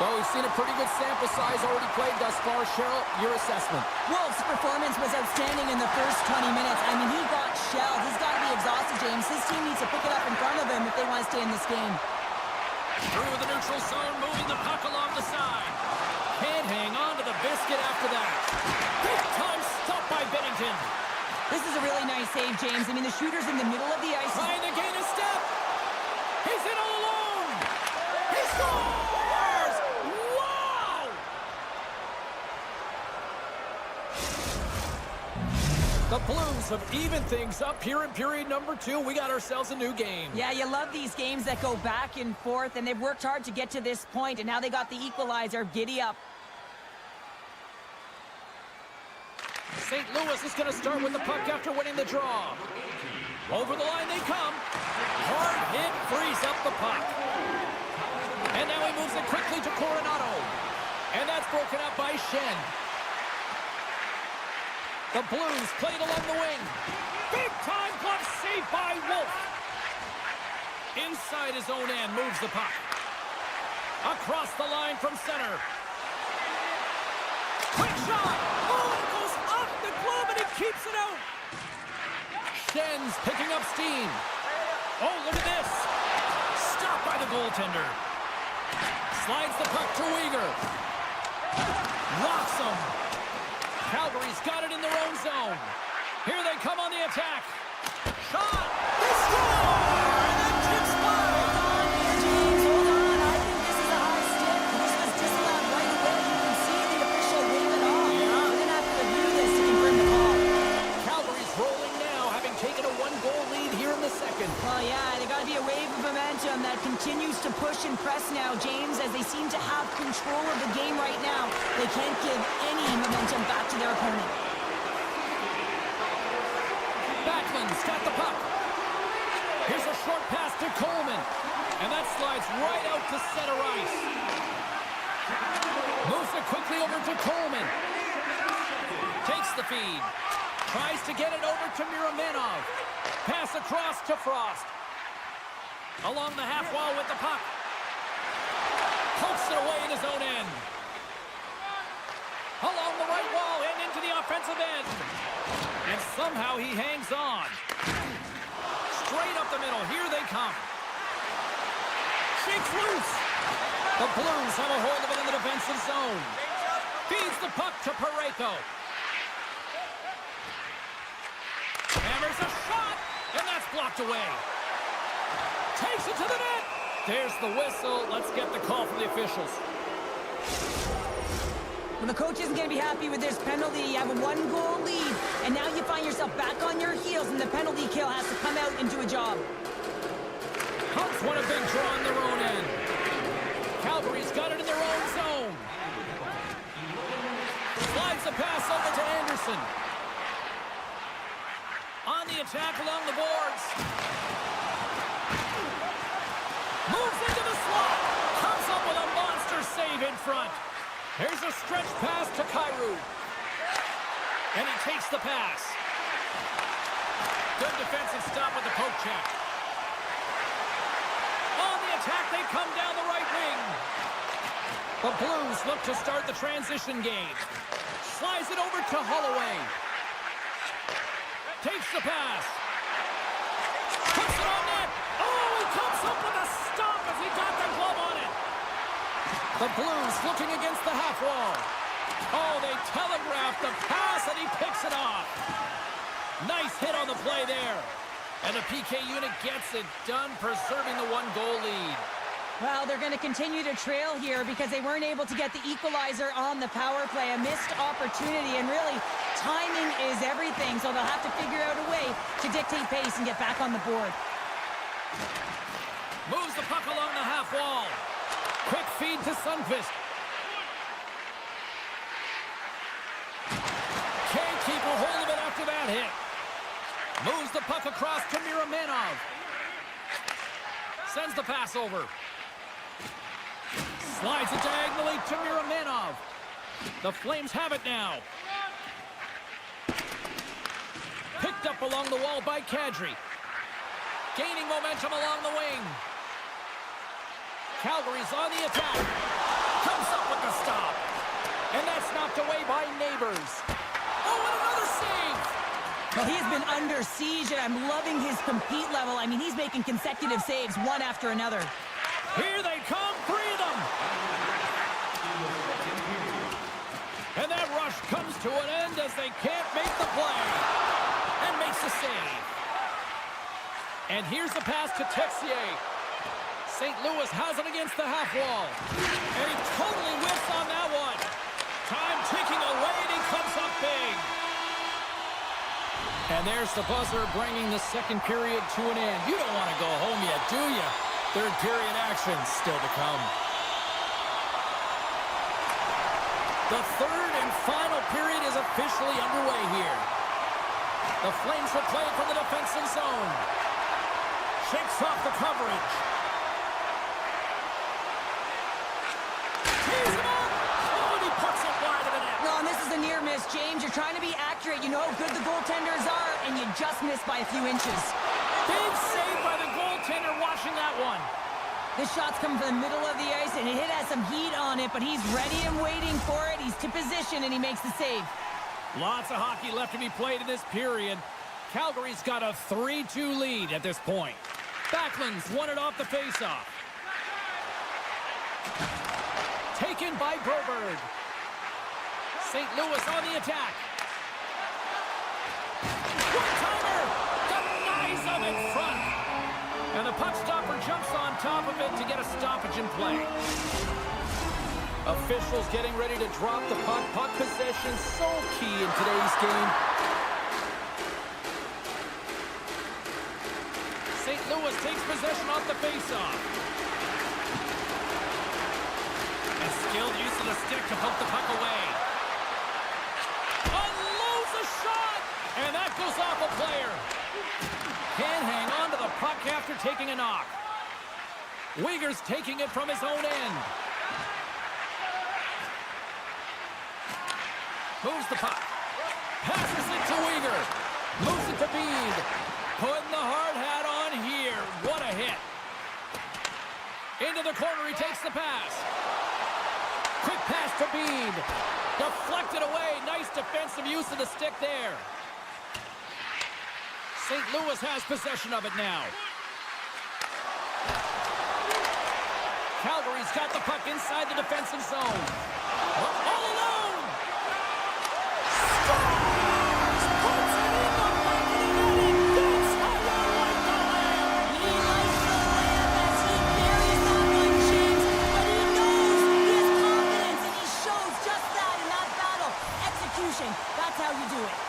Well, we've seen a pretty good sample size already played thus far. Cheryl, your assessment. Wolf's performance was outstanding in the first 20 minutes. I mean, he got shelled. He's got to be exhausted, James. His team needs to pick it up in front of him if they they want to stay in this game. Through the neutral zone, moving the puck along the side. Can't hang on to the biscuit after that. Big time stop by Bennington. This is a really nice save, James. I mean, the shooter's in the middle of the ice. Trying to gain a step. He's in all alone. He scores! Wow! The Blues have evened things up here in period number 2. We got ourselves a new game. Yeah, you love these games that go back and forth, and they've worked hard to get to this point, and now they got the equalizer. Giddy up. St. Louis is going to start with the puck after winning the draw. Over the line they come. Hard hit, frees up the puck. And now he moves it quickly to Coronado. And that's broken up by Shen. The Blues played along the wing. Big time glove save by Wolf. Inside his own end, moves the puck. Across the line from center. Quick shot! Oh, it goes off the glove and he keeps it out. Shen's picking up steam. Oh, look at this. Stopped by the goaltender. Slides the puck to Uyghur. Rocks him. Calgary's got it in their own zone. Here they come on the attack. Shot! They score! And that tips by. James, hold on. I think this is a high stick. This was disallowed right away. You can see the official wave it off. Yeah. We're going to have to review this to confirm the call. Calgary's rolling now, having taken a 1-goal lead here in the second. Well, yeah, they got to be a wave of momentum that continues to push and press now, James, as they seem to have control of the game right now. They can't give any momentum back to their opponent. Backlund's got the puck. Here's a short pass to Coleman. And that slides right out to center ice. Moves it quickly over to Coleman. Takes the feed. Tries to get it over to Miromenov. Pass across to Frost. Along the half wall with the puck. Pokes it away in his own end. Along the right wall and into the offensive end. And somehow he hangs on. Straight up the middle. Here they come. Shakes loose. The Blues have a hold of it in the defensive zone. Feeds the puck to Parayko. Hammers a shot. And that's blocked away. Takes it to the net. There's the whistle. Let's get the call from the officials. Well, the coach isn't going to be happy with this penalty. You have a 1-goal lead, and now you find yourself back on your heels, and the penalty kill has to come out and do a job. Hunts want a big draw on their own end. Calgary's got it in their own zone. Slides the pass over to Anderson. On the attack along the boards. Moves into the slot. Comes up with a monster save in front. Here's a stretch pass to Kyrou. And he takes the pass. Good defensive stop with the poke check. On the attack, they come down the right wing. The Blues look to start the transition game. Slides it over to Holloway. Takes the pass. Puts it on net. Oh, he comes up with a stop as he got the glove on it. The Blues looking against the half wall. Oh, they telegraph the pass and he picks it off. Nice hit on the play there. And the PK unit gets it done, preserving the 1-goal lead. Well, they're going to continue to trail here because they weren't able to get the equalizer on the power play. A missed opportunity, and really, timing is everything, so they'll have to figure out a way to dictate pace and get back on the board. Moves the puck along the half wall. Quick feed to Sundqvist. Can't keep a hold of it after that hit. Moves the puck across to Miromenov. Sends the pass over. Slides it diagonally to Miromenov. The Flames have it now. Picked up along the wall by Kadri. Gaining momentum along the wing. Calgary's on the attack. Comes up with the stop. And that's knocked away by Neighbors. Oh, and another save. Well, he has been under siege, and I'm loving his compete level. I mean, he's making consecutive saves, one after another. Here they come, three of them. And that rush comes to an end as they can't make the play. And makes the save. And here's the pass to Texier. St. Louis has it against the half wall. And he totally whiffs on that one. Time ticking away, and he comes up big. And there's the buzzer bringing the second period to an end. You don't want to go home yet, do you? Third period action still to come. The third and final period is officially underway here. The Flames will play from the defensive zone. Shakes off the coverage. Tees it up! Oh, and he puts it wide of the net. Well, and this is a near miss, James. You're trying to be accurate. You know how good the goaltenders are, and you just missed by a few inches. Big save by the goaltender watching that one. This shot's coming from the middle of the ice, and it has some heat on it, but he's ready and waiting for it. He's to position, and he makes the save. Lots of hockey left to be played in this period. Calgary's got a 3-2 lead at this point. Backlund's won it off the faceoff. Taken by Broberg. St. Louis on the attack. One-timer! Denies him in front. And the puck stopper jumps on top of it to get a stoppage in play. Officials getting ready to drop the puck. Puck possession so key in today's game. St. Louis takes possession off the faceoff. A skilled use of the stick to poke the puck away. Unloads a shot! And that goes off a player. Can't hang on to the puck after taking a knock. Uyghur's taking it from his own end. Moves the puck. Passes it to Uyghur. Moves it to Bede. Putting the hard hat on here. What a hit. Into the corner, he takes the pass. Quick pass to Bede. Deflected away. Nice defensive use of the stick there. St. Louis has possession of it now. Calgary's got the puck inside the defensive zone. All alone! Scores! Puts it in the back of the net, and that's how you like the lamb! He likes the lamb as he buries that one, James, but he knows his confidence, and he shows just that in that battle. Execution, that's how you do it.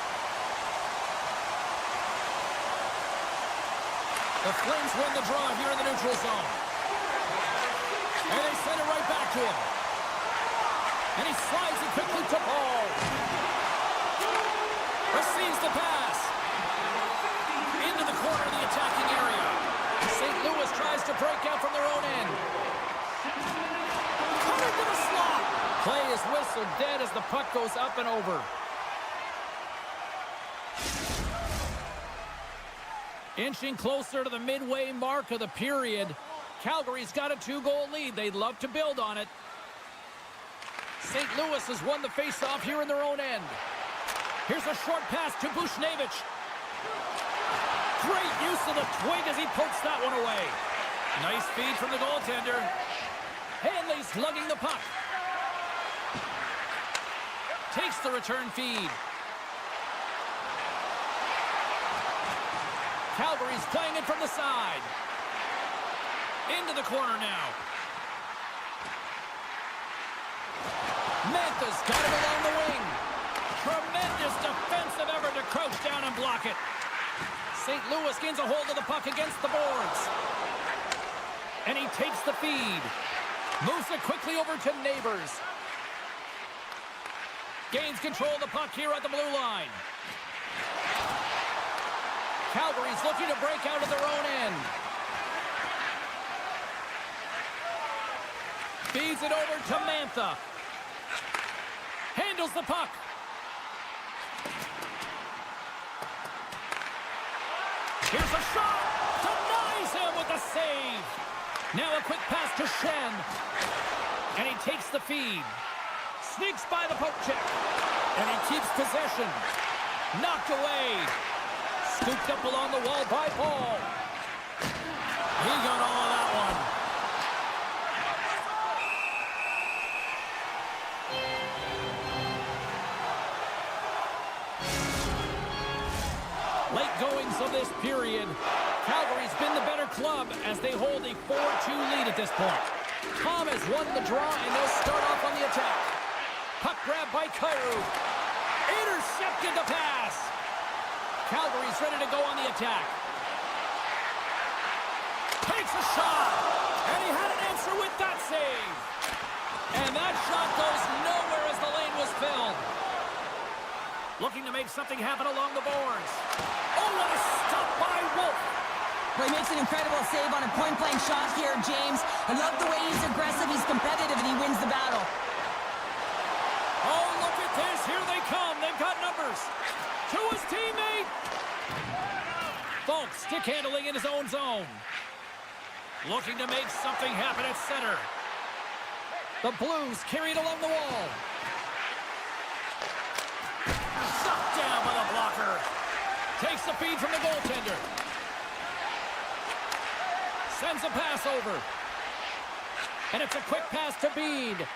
The Flames win the draw here in the neutral zone. And they send it right back to him. And he slides it quickly to Paul. Receives the pass. Into the corner of the attacking area. St. Louis tries to break out from their own end. Coming to the slot. Play is whistled dead as the puck goes up and over. Inching closer to the midway mark of the period. Calgary's got a 2-goal lead. They'd love to build on it. St. Louis has won the faceoff here in their own end. Here's a short pass to Bushnevich. Great use of the twig as he pokes that one away. Nice feed from the goaltender. Hanley's lugging the puck. Takes the return feed. Calgary's playing it from the side. Into the corner now. Mantha's got it along the wing. Tremendous defensive effort to crouch down and block it. St. Louis gains a hold of the puck against the boards. And he takes the feed. Moves it quickly over to Neighbors. Gains control of the puck here at the blue line. Calgary's looking to break out of their own end. Feeds it over to Mantha. Handles the puck. Here's a shot. Denies him with a save. Now a quick pass to Shen. And he takes the feed. Sneaks by the poke check. And he keeps possession. Knocked away. Scooped up along the wall by Paul. He got all of that one. Late goings of this period. Calgary's been the better club as they hold a 4-2 lead at this point. Tom has won the draw, and they'll start off on the attack. Puck grab by Kyrou. Intercepted the pass. Calgary's ready to go on the attack. Takes a shot. And he had an answer with that save. And that shot goes nowhere as the lane was filled. Looking to make something happen along the boards. Oh, what a stop by Wolf. Well, he makes an incredible save on a point-blank shot here, James. I love the way he's aggressive, he's competitive, and he wins the battle. Oh, look at this. Here they come. They've got numbers. To his teammate. Falk stick handling in his own zone. Looking to make something happen at center. The Blues carried along the wall. Shot down by the blocker. Takes the feed from the goaltender. Sends a pass over. And it's a quick pass to Bede.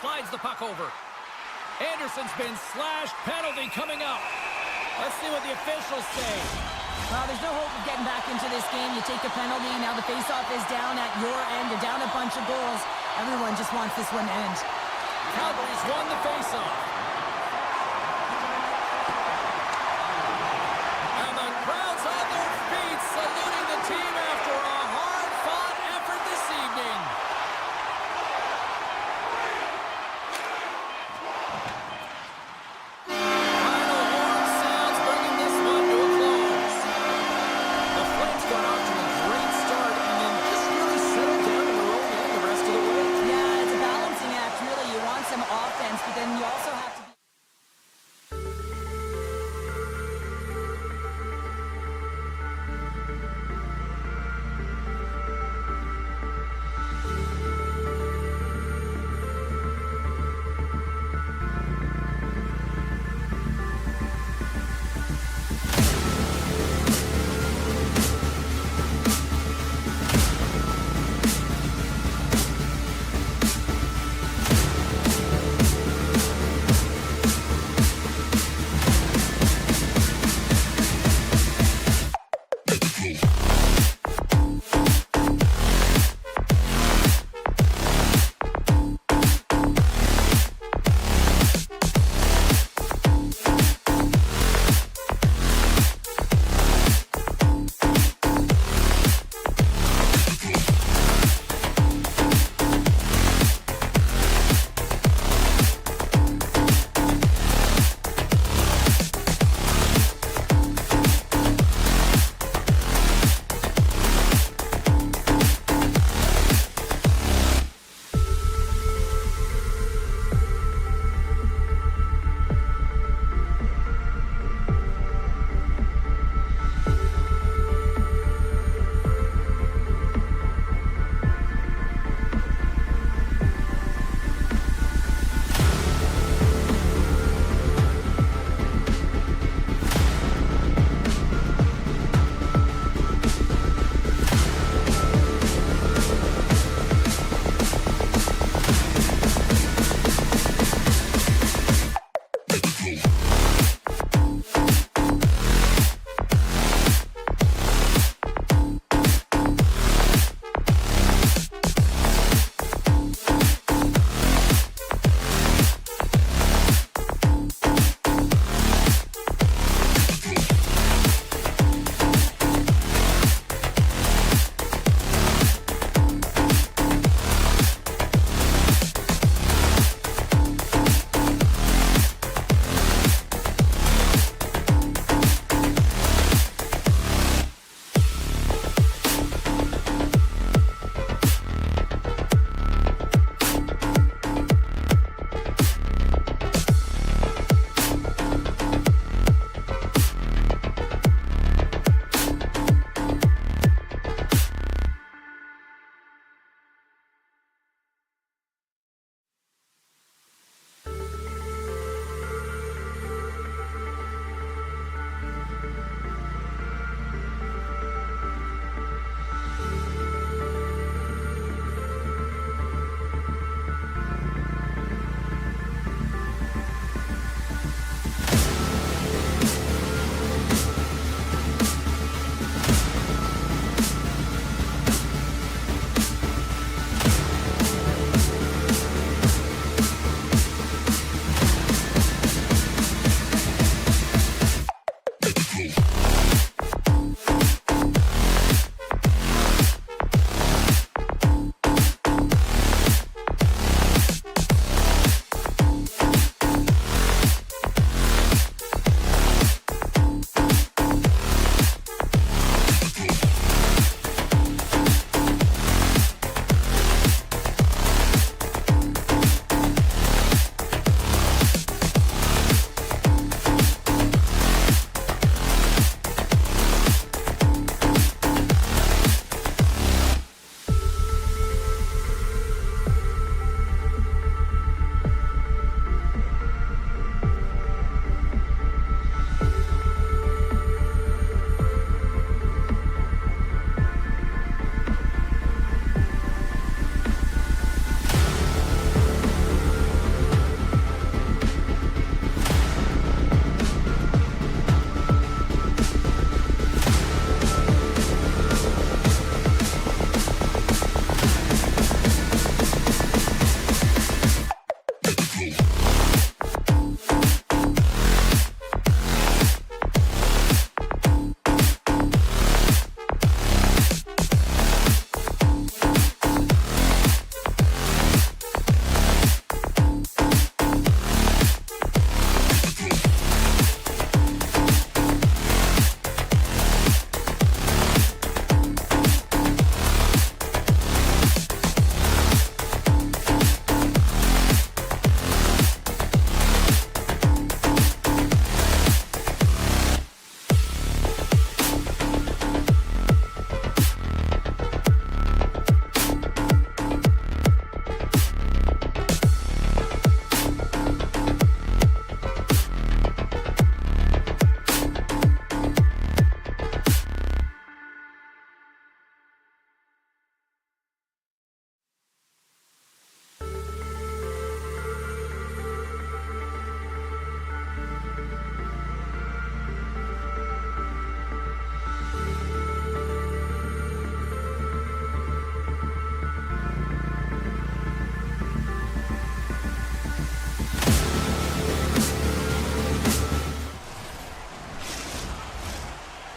Slides the puck over. Anderson's been slashed. Penalty coming up. Let's see what the officials say. Well, there's no hope of getting back into this game. You take a penalty. Now the faceoff is down at your end. You're down a bunch of goals. Everyone just wants this one to end. Calgary's won the faceoff. And the crowd's on their feet saluting the team after a hard-fought effort this evening. Final horn sounds bringing this one to a close. The Flames got off to a great start and then just really settled down in their own end the rest of the way. Yeah, it's a balancing act, really. You want some offense, but then you also have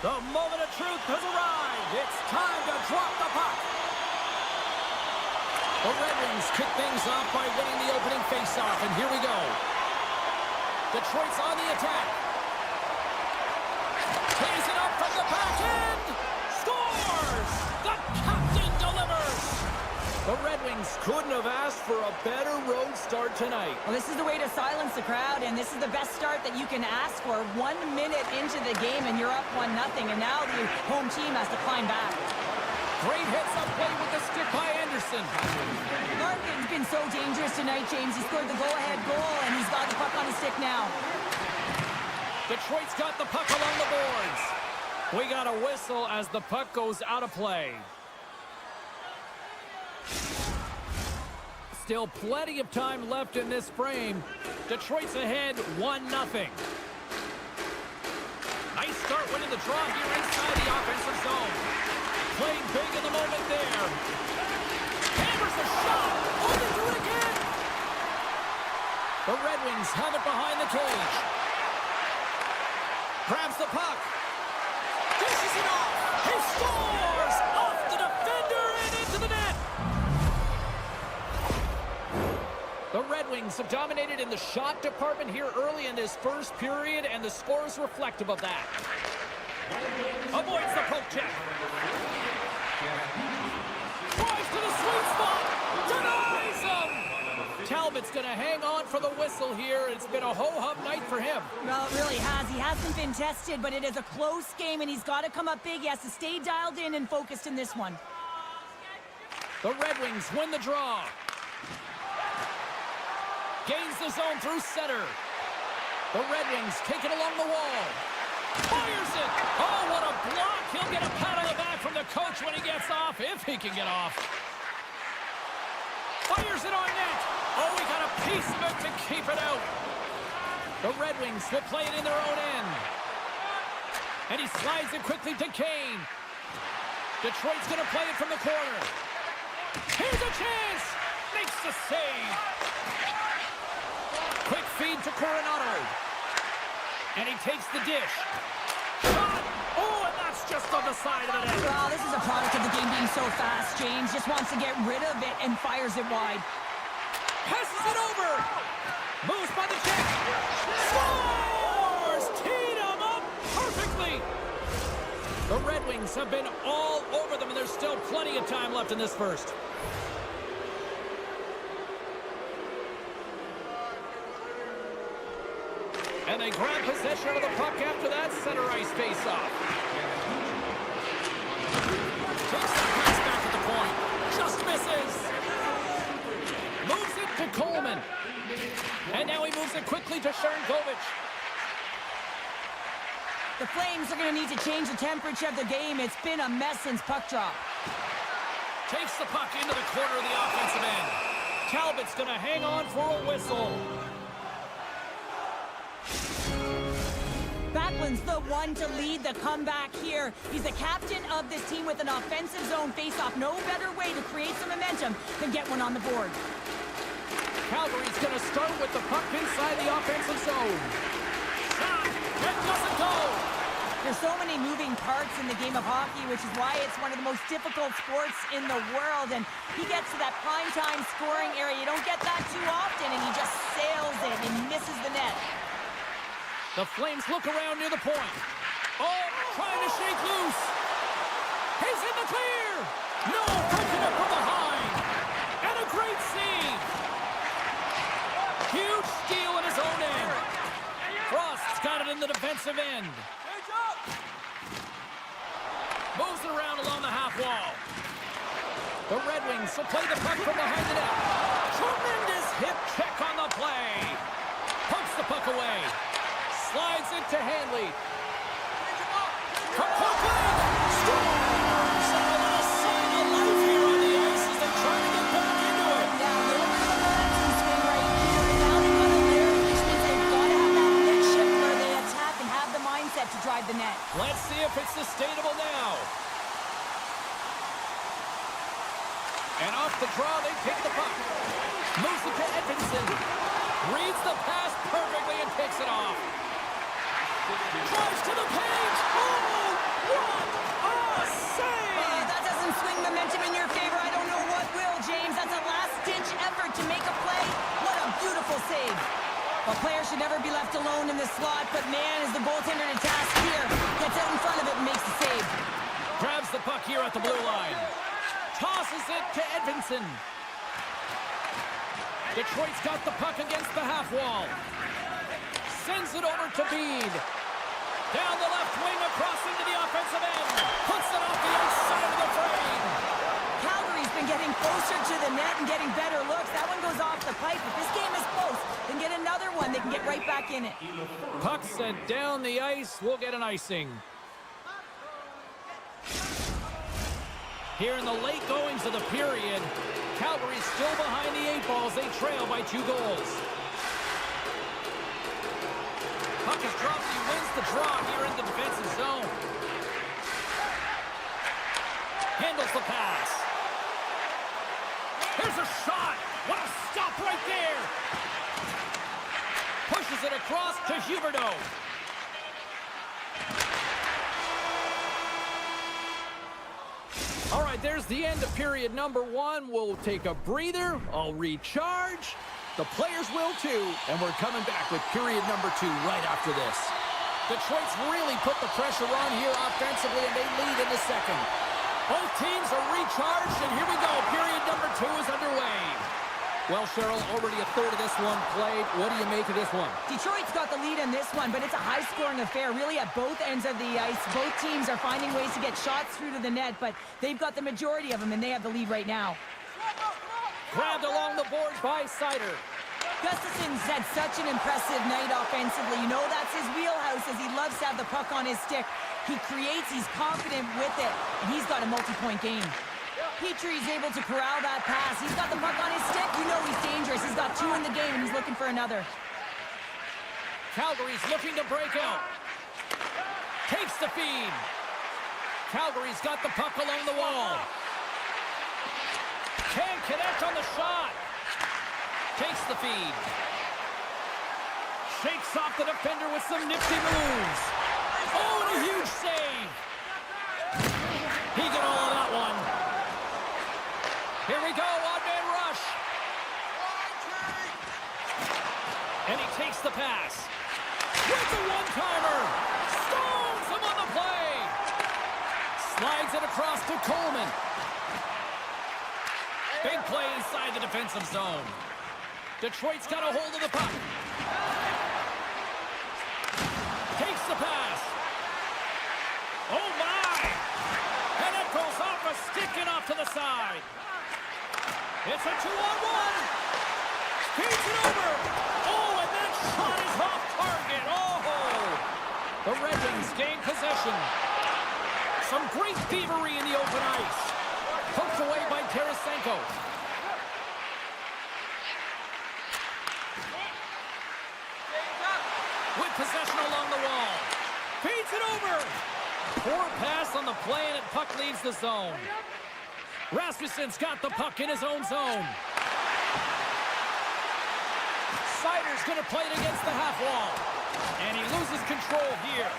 The moment of truth has arrived. It's time to drop the puck. The Red Wings kick things off by winning the opening faceoff, and here we go. Detroit's on the attack. Tees it up from the back end. Scores! The captain delivers. The Red Wings couldn't have asked for a better road start tonight. Well, this is the way to silence the crowd, and this is the best start that you can ask for. 1 minute into the game, and you're up 1-0, and now the home team has to climb back. Great heads-up play with the stick by Anderson. Larkin's been so dangerous tonight, James. He scored the go-ahead goal, and he's got the puck on his stick now. Detroit's got the puck along the boards. We got a whistle as the puck goes out of play. Still plenty of time left in this frame. Detroit's ahead 1-0. Nice start winning the draw here inside the offensive zone. Playing big in the moment there. Hammers a shot. Oh, they do it again. The Red Wings have it behind the cage. Grabs the puck. Dishes it off. He scores! Off the defender and into the net. The Red Wings have dominated in the shot department here early in this first period, and the score is reflective of that. Avoids the poke check. Drives to the sweet spot. Denies him. Talbot's going to hang on for the whistle here. It's been a ho-hum night for him. Well, it really has. He hasn't been tested, but it is a close game, and he's got to come up big. He has to stay dialed in and focused in this one. The Red Wings win the draw. Gains the zone through center. The Red Wings take it along the wall. Fires it! Oh, what a block! He'll get a pat on the back from the coach when he gets off, if he can get off. Fires it on net! Oh, he got a piece of it to keep it out. The Red Wings will play it in their own end. And he slides it quickly to Kane. Detroit's going to play it from the corner. Here's a chance! Makes the save. Quick feed to Coronado. And he takes the dish. Shot! Oh, and that's just on the side of the net. Well, this is a product of the game being so fast. James just wants to get rid of it and fires it wide. Passes it over. Moves by the check. Scores! Teed him up perfectly. The Red Wings have been all over them, and there's still plenty of time left in this first. And they grab possession of the puck after that center ice face-off. Takes the pass back at the point. Just misses. Moves it to Coleman. And now he moves it quickly to Sharangovich. The Flames are going to need to change the temperature of the game. It's been a mess since puck drop. Takes the puck into the corner of the offensive end. Talbot's going to hang on for a whistle. Backlund's the one to lead the comeback here. He's the captain of this team with an offensive zone face-off. No better way to create some momentum than get one on the board. Calgary's going to start with the puck inside the offensive zone. Shot! It doesn't go! There's so many moving parts in the game of hockey, which is why it's one of the most difficult sports in the world. And he gets to that prime-time scoring area. You don't get that too often, and he just sails it and misses the net. The Flames look around near the point. Oh, trying to shake loose. He's in the clear. No, breaking up from behind. And a great save. Huge steal in his own end. Frost's got it in the defensive end. Moves it around along the half wall. The Red Wings will play the puck from behind the net. Tremendous hip check on the play. Pumps the puck away. Slides it to Hanley. From point blank. Scores! A little sign of life here on the ice as they try to get back into it. Now, a little bit of a momentum swing right here. And now they've got a lyric, which means they've got to have that quick shift where they attack and have the mindset to drive the net. Let's see if it's sustainable now. And off the draw, they pick the puck. Moves it to Edmondson. Reads the pass perfectly and picks it off. Drives to the page. Oh! What a save! That doesn't swing momentum in your favor. I don't know what will, James. That's a last-ditch effort to make a play. What a beautiful save. A player should never be left alone in the slot, but man, is the goaltender to task here. Gets out in front of it and makes the save. Grabs the puck here at the blue line. Tosses it to Edvinsson. Detroit's got the puck against the half wall. Sends it over to Bede. Down the left wing, across into the offensive end. Puts it off the outside of the frame. Calgary's been getting closer to the net and getting better looks. That one goes off the pipe. If this game is close, then get another one. They can get right back in it. Puck sent down the ice. We'll get an icing. Here in the late goings of the period, Calgary's still behind the 8 balls. They trail by 2 goals. Puck is dropped. He wins the draw here in the defensive zone. Handles the pass. Here's a shot. What a stop right there. Pushes it across to Huberdeau. All right, there's the end of period number 1. We'll take a breather. I'll recharge. The players will too. And we're coming back with period number 2 right after this. Detroit's really put the pressure on here offensively, and they lead in the second. Both teams are recharged, and here we go. Period number 2 is underway. Well, Cheryl, already a third of this one played. What do you make of this one? Detroit's got the lead in this one, but it's a high-scoring affair, really at both ends of the ice. Both teams are finding ways to get shots through to the net, but they've got the majority of them, and they have the lead right now. Grabbed along the boards by Sider. Gustafson's had such an impressive night offensively. You know that's his wheelhouse, as he loves to have the puck on his stick. He creates, he's confident with it, and he's got a multi-point game. Petrie's able to corral that pass. He's got the puck on his stick. You know he's dangerous. He's got 2 in the game, and he's looking for another. Calgary's looking to break out. Takes the feed. Calgary's got the puck along the wall. Can't connect on the shot. Takes the feed. Shakes off the defender with some nifty moves. Oh, and a huge save. He got all of that one. Here we go, odd-man rush. And he takes the pass. With the one-timer. Stones him on the play. Slides it across to Coleman. Big play inside the defensive zone. Detroit's got a hold of the puck. Takes the pass. Oh, my. And it goes off a stick and off to the side. It's a 2-on-1. Feeds it over. Oh, and that shot is off target. Oh! The Red Wings gain possession. Some great thievery in the open ice. Poked away by Tarasenko. With possession along the wall. Feeds it over. Poor pass on the play, and puck leaves the zone. Rasmussen's got the puck in his own zone. Sider's going to play it against the half wall. And he loses control here.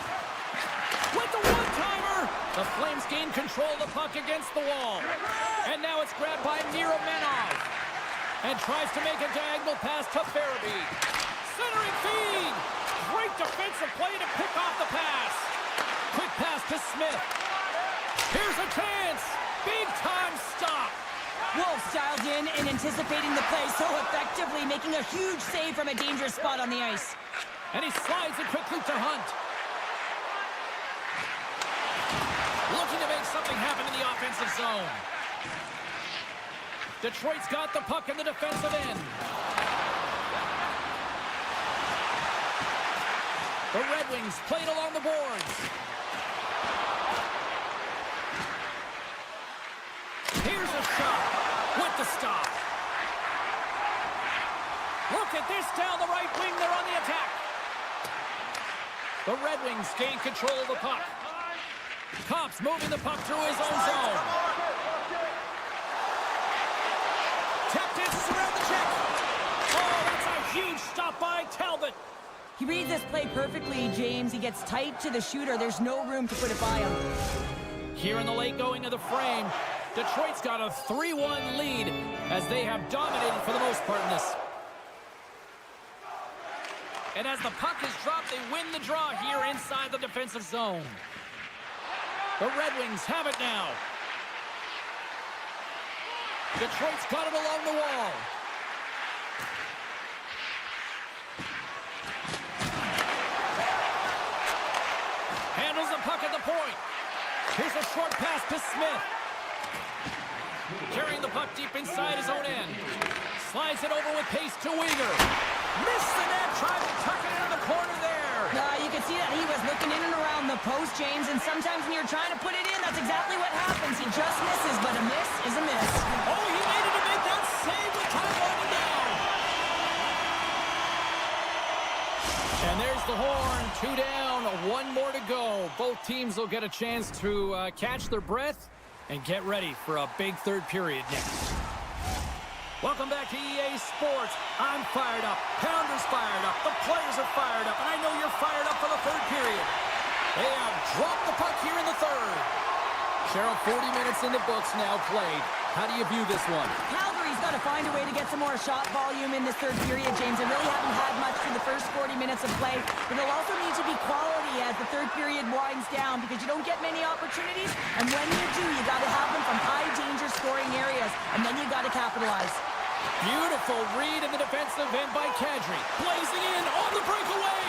With the one-timer, the Flames gain control of the puck against the wall. And now it's grabbed by Miro Menov. And tries to make a diagonal pass to Farabee. Centering feed. Great defensive play to pick off the pass. Quick pass to Smith. Here's a chance. Big-time stop. Wolf dialed in and anticipating the play so effectively, making a huge save from a dangerous spot on the ice. And he slides it quickly to Hunt. Looking to make something happen in the offensive zone. Detroit's got the puck in the defensive end. The Red Wings played along the boards. Here's a shot with the stop. Look at this down the right wing. They're on the attack. The Red Wings gain control of the puck. Cops moving the puck through his own zone. Tap dances around the check. Oh, that's a huge stop by Talbot. He reads this play perfectly, James. He gets tight to the shooter. There's no room to put it by him. Here in the late going of the frame, Detroit's got a 3-1 lead as they have dominated for the most part in this. And as the puck is dropped, they win the draw here inside the defensive zone. The Red Wings have it now. Detroit's got it along the wall. Handles the puck at the point. Here's a short pass to Smith. Carrying the puck deep inside his own end. Slides it over with pace to Weegar. Missed the net, trying to tuck it into the corner there. You can see that he was looking in and around the post, James, and sometimes when you're trying to put it in, that's exactly what happens. He just misses, but a miss is a miss. Oh, he made it to make that save with time running down. And there's the horn. 2 down, 1 more to go. Both teams will get a chance to catch their breath and get ready for a big third period next. Welcome back to EA Sports. I'm fired up. Pounder's fired up. The players are fired up. And I know you're fired up for the third period. They have dropped the puck here in the third. Cheryl, 40 minutes in the books now played. How do you view this one? Calgary's got to find a way to get some more shot volume in this third period, James. They really haven't had much for the first 40 minutes of play. But it'll also need to be quality as the third period winds down because you don't get many opportunities. And when you do, you got to have them from high danger scoring areas. And then you got to capitalize. Beautiful read in the defensive end by Kadri. Blazing in on the breakaway.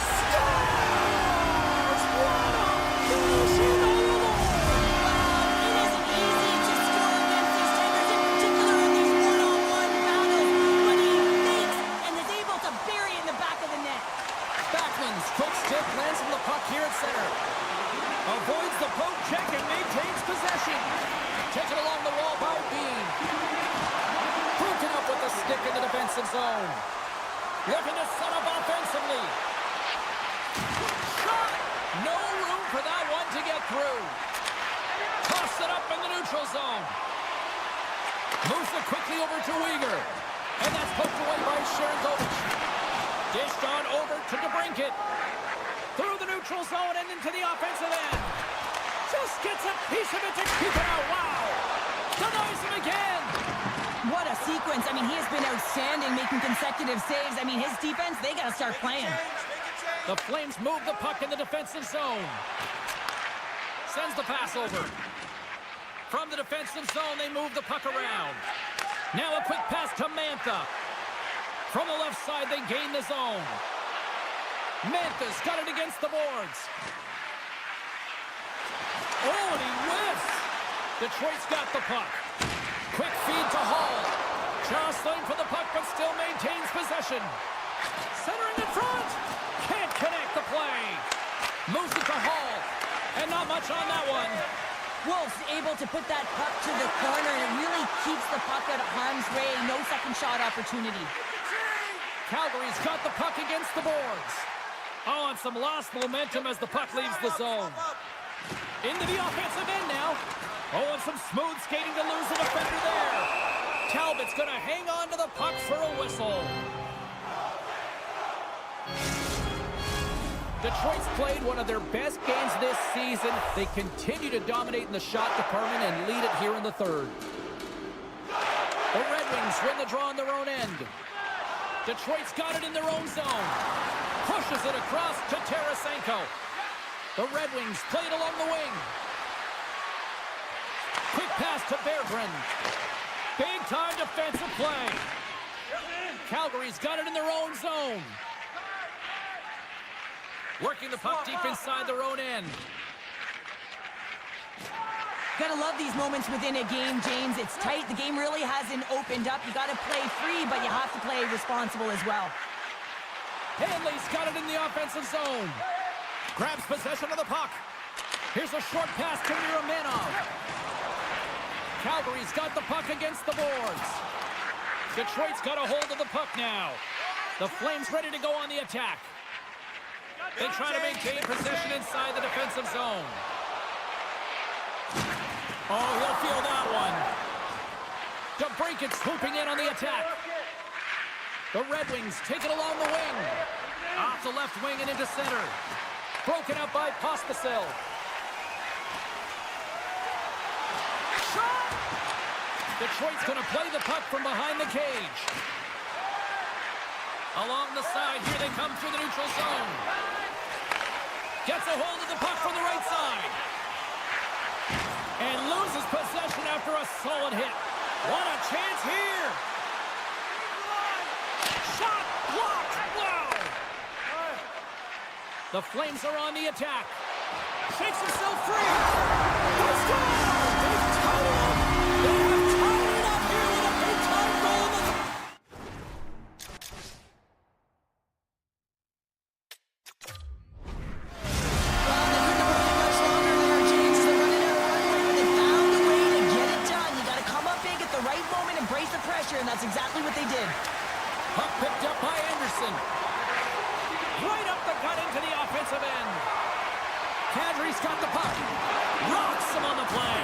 Scores! What a finish! Quick stick lands from the puck here at center. Avoids the poke check and maintains possession. Taken along the wall by Bean. Broken up with the stick in the defensive zone. Looking to set up offensively. Shot! No room for that one to get through. Toss it up in the neutral zone. Moves it quickly over to Weegar. And that's poked away by Sharangovich. Dished on over to DeBrincat. Through the neutral zone and into the offensive end. Just gets a piece of it to keep it out. Wow. Denies him again. What a sequence. I mean, he has been outstanding making consecutive saves. I mean, his defense, they got to start playing. The Flames move the puck in the defensive zone. Sends the pass over. From the defensive zone, they move the puck around. Now a quick pass to Mantha. From the left side, they gain the zone. Mantha's got it against the boards. Oh, and he whiffs. Detroit's got the puck. Quick feed to Hall. Jostling for the puck, but still maintains possession. Centering in front. Can't connect the play. Moves it to Hall. And not much on that one. Wolf's able to put that puck to the corner, and it really keeps the puck out of harm's way. No second shot opportunity. Calgary's got the puck against the boards. Oh, and some lost momentum as the puck leaves the zone. Into the offensive end now. Oh, and some smooth skating to lose the defender there. Talbot's going to hang on to the puck for a whistle. Detroit's played one of their best games this season. They continue to dominate in the shot department and lead it here in the third. The Red Wings win the draw on their own end. Detroit's got it in their own zone. Pushes it across to Tarasenko. The Red Wings play it along the wing. Quick pass to Berggren. Big time defensive play. Calgary's got it in their own zone. Working the puck deep inside their own end. Gotta love these moments within a game, James. It's tight. The game really hasn't opened up. You gotta play free, but you have to play responsible as well. Hanley's got it in the offensive zone. Grabs possession of the puck. Here's a short pass to Miromanov. Calgary's got the puck against the boards. Detroit's got a hold of the puck now. The Flames ready to go on the attack. They try to maintain possession inside the defensive zone. Oh, he'll feel that one. DeBrincat's swooping in on the attack. The Red Wings take it along the wing. Off the left wing and into center. Broken up by Pospisil. Shot! Detroit's going to play the puck from behind the cage. Along the side, here they come through the neutral zone. Gets a hold of the puck from the right side. And loses possession after a solid hit. What a chance here! Shot blocked! Wow! The Flames are on the attack. Shakes himself free. They score! They've tied it up! They have tied it up here with a big-time goal in the... And that's exactly what they did. Puck picked up by Anderson. Right up the gut into the offensive end. Kadri's got the puck. Rocks him on the play.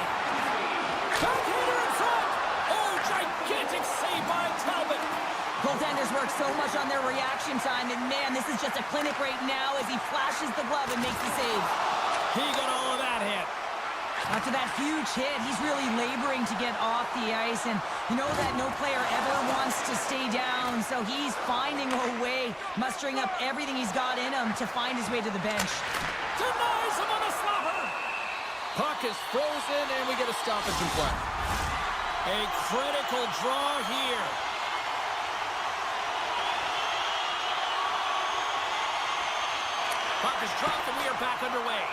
Backhander in front. Oh, gigantic save by Talbot. Goaltenders work so much on their reaction time, and man, this is just a clinic right now as he flashes the glove and makes the save. He got all of that hit. After that huge hit, he's really laboring to get off the ice, and you know that no player ever wants to stay down, so he's finding a way, mustering up everything he's got in him to find his way to the bench. Denies him on the slapper. Puck is frozen, and we get a stoppage in play. A critical draw here. Puck is dropped, and we are back underway.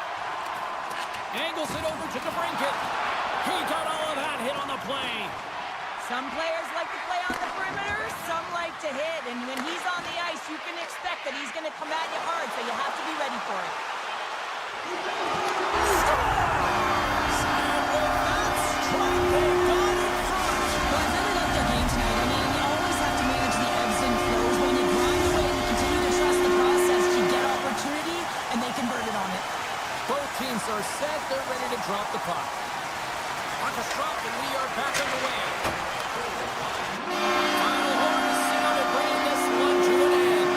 Angles it over to DeBrincat. He got all of that hit on the play. Some players like to play on the perimeter, some like to hit, and when he's on the ice, you can expect that he's going to come at you hard, so you have to be ready for it. Well, I really like their game tonight. I mean, you always have to manage the ebbs and flows. When you grind away, you continue to trust the process, you get opportunity, and they convert it on it. Both teams are set. They're ready to drop the puck. Puck is dropped, and we are back underway. Final horn is sounded, bringing this one to an end.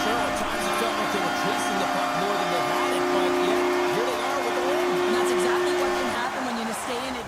Sure, at times it felt like they were chasing the puck more than they had it, but yet, here they are with the win. And that's exactly what can happen when you stay in it.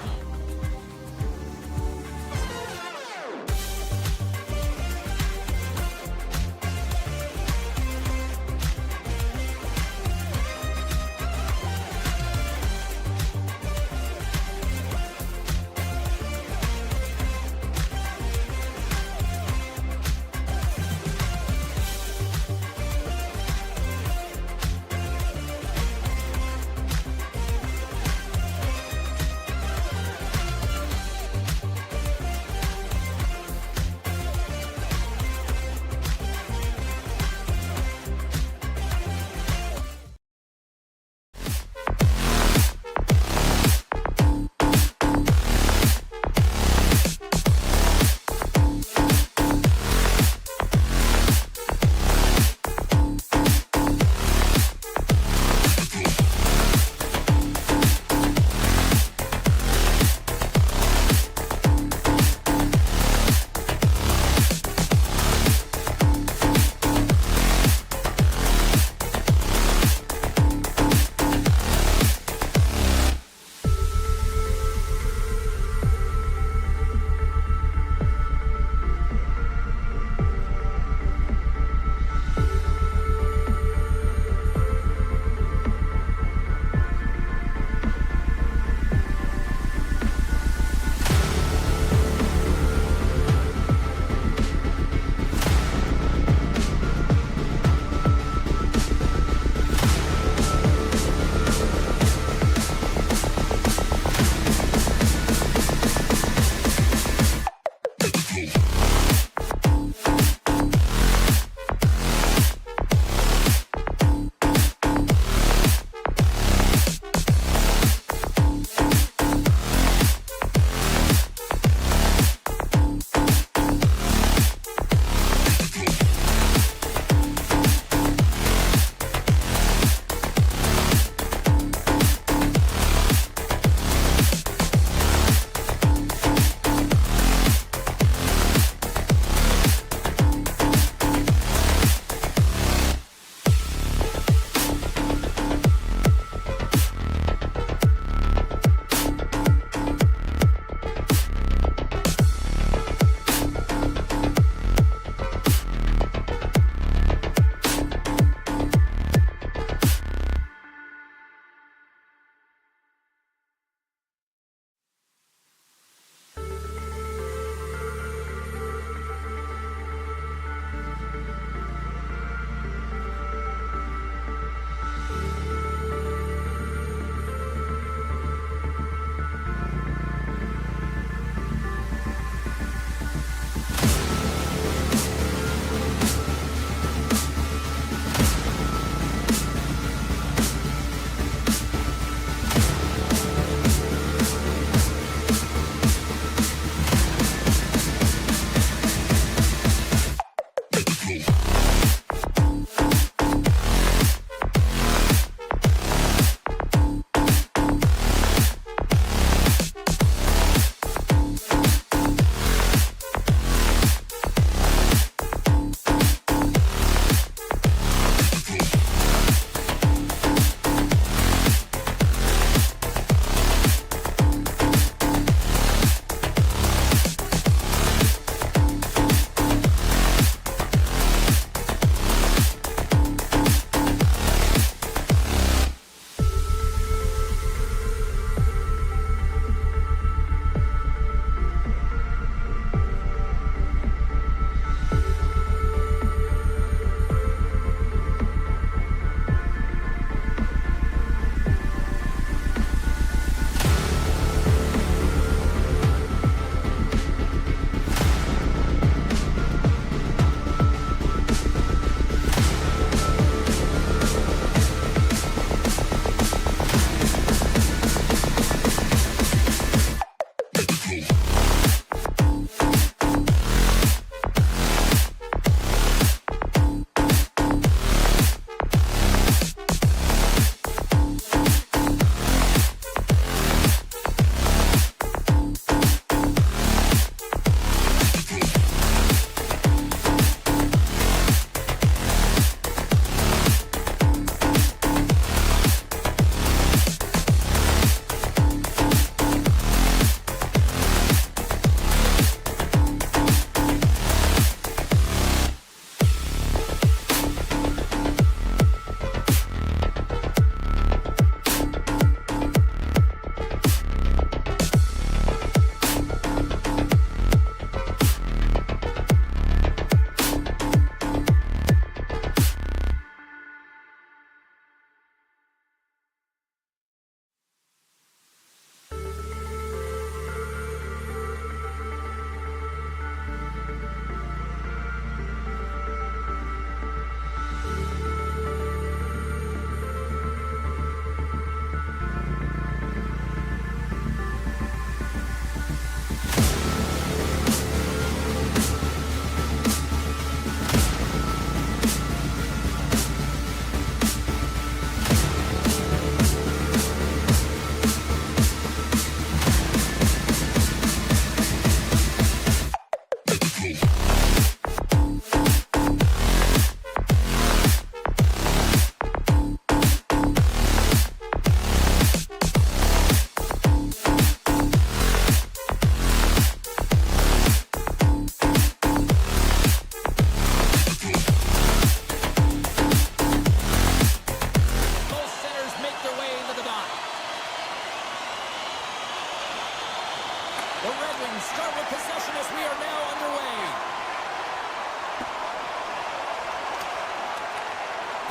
The Red Wings start with possession as we are now underway.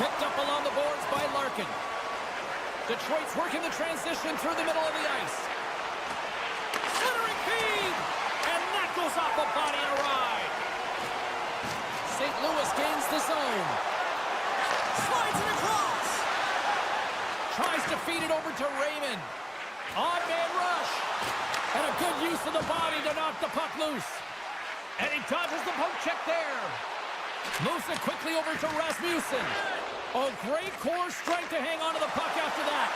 Picked up along the boards by Larkin. Detroit's working the transition through the middle of the ice. Centering feed! And that goes off a body and a ride. St. Louis gains the zone. Slides it across. Tries to feed it over to Raymond. Odd man rush. And a good use of the body to knock the puck loose. And he dodges the poke check there. Moves it quickly over to Rasmussen. Oh, great core strength to hang on to the puck after that.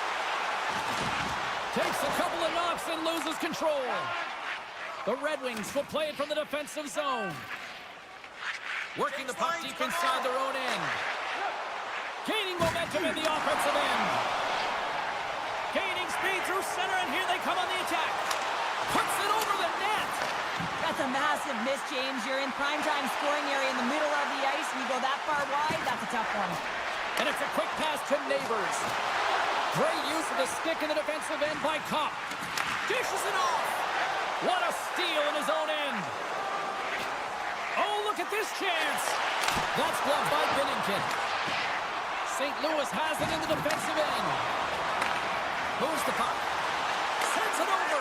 Takes a couple of knocks and loses control. The Red Wings will play it from the defensive zone. Working the puck deep inside their own end. Gaining momentum in the offensive end. Gaining speed through center, and here they come on the attack. Puts it over the net. That's a massive miss, James. You're in primetime scoring area in the middle of the ice, and you go that far wide, that's a tough one. And it's a quick pass to Neighbors. Great use of the stick in the defensive end by Kopp. Dishes it off. What a steal in his own end. Oh, look at this chance. That's blocked by Binnington. St. Louis has it in the defensive end. Moves the puck. Sends it over.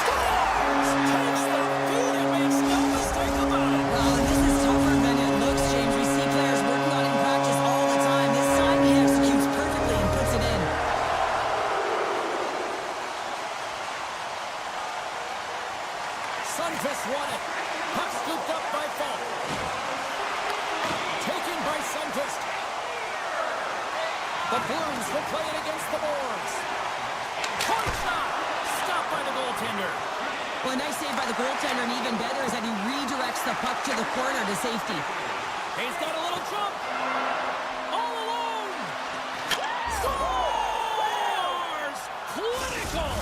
Scores! Takes the feed and makes no mistake about it. Well, and this is tougher than it looks, James. We see players working on it in practice all the time. This time he executes perfectly and puts it in. Sundqvist won it. Puck scooped up by Falk. Taken by Sundqvist. The Blues will play it against the boards. Point shot! Stopped by the goaltender. Well, a nice save by the goaltender, and even better is that he redirects the puck to the corner to safety. He's got a little jump. All alone. Scores! Clinical!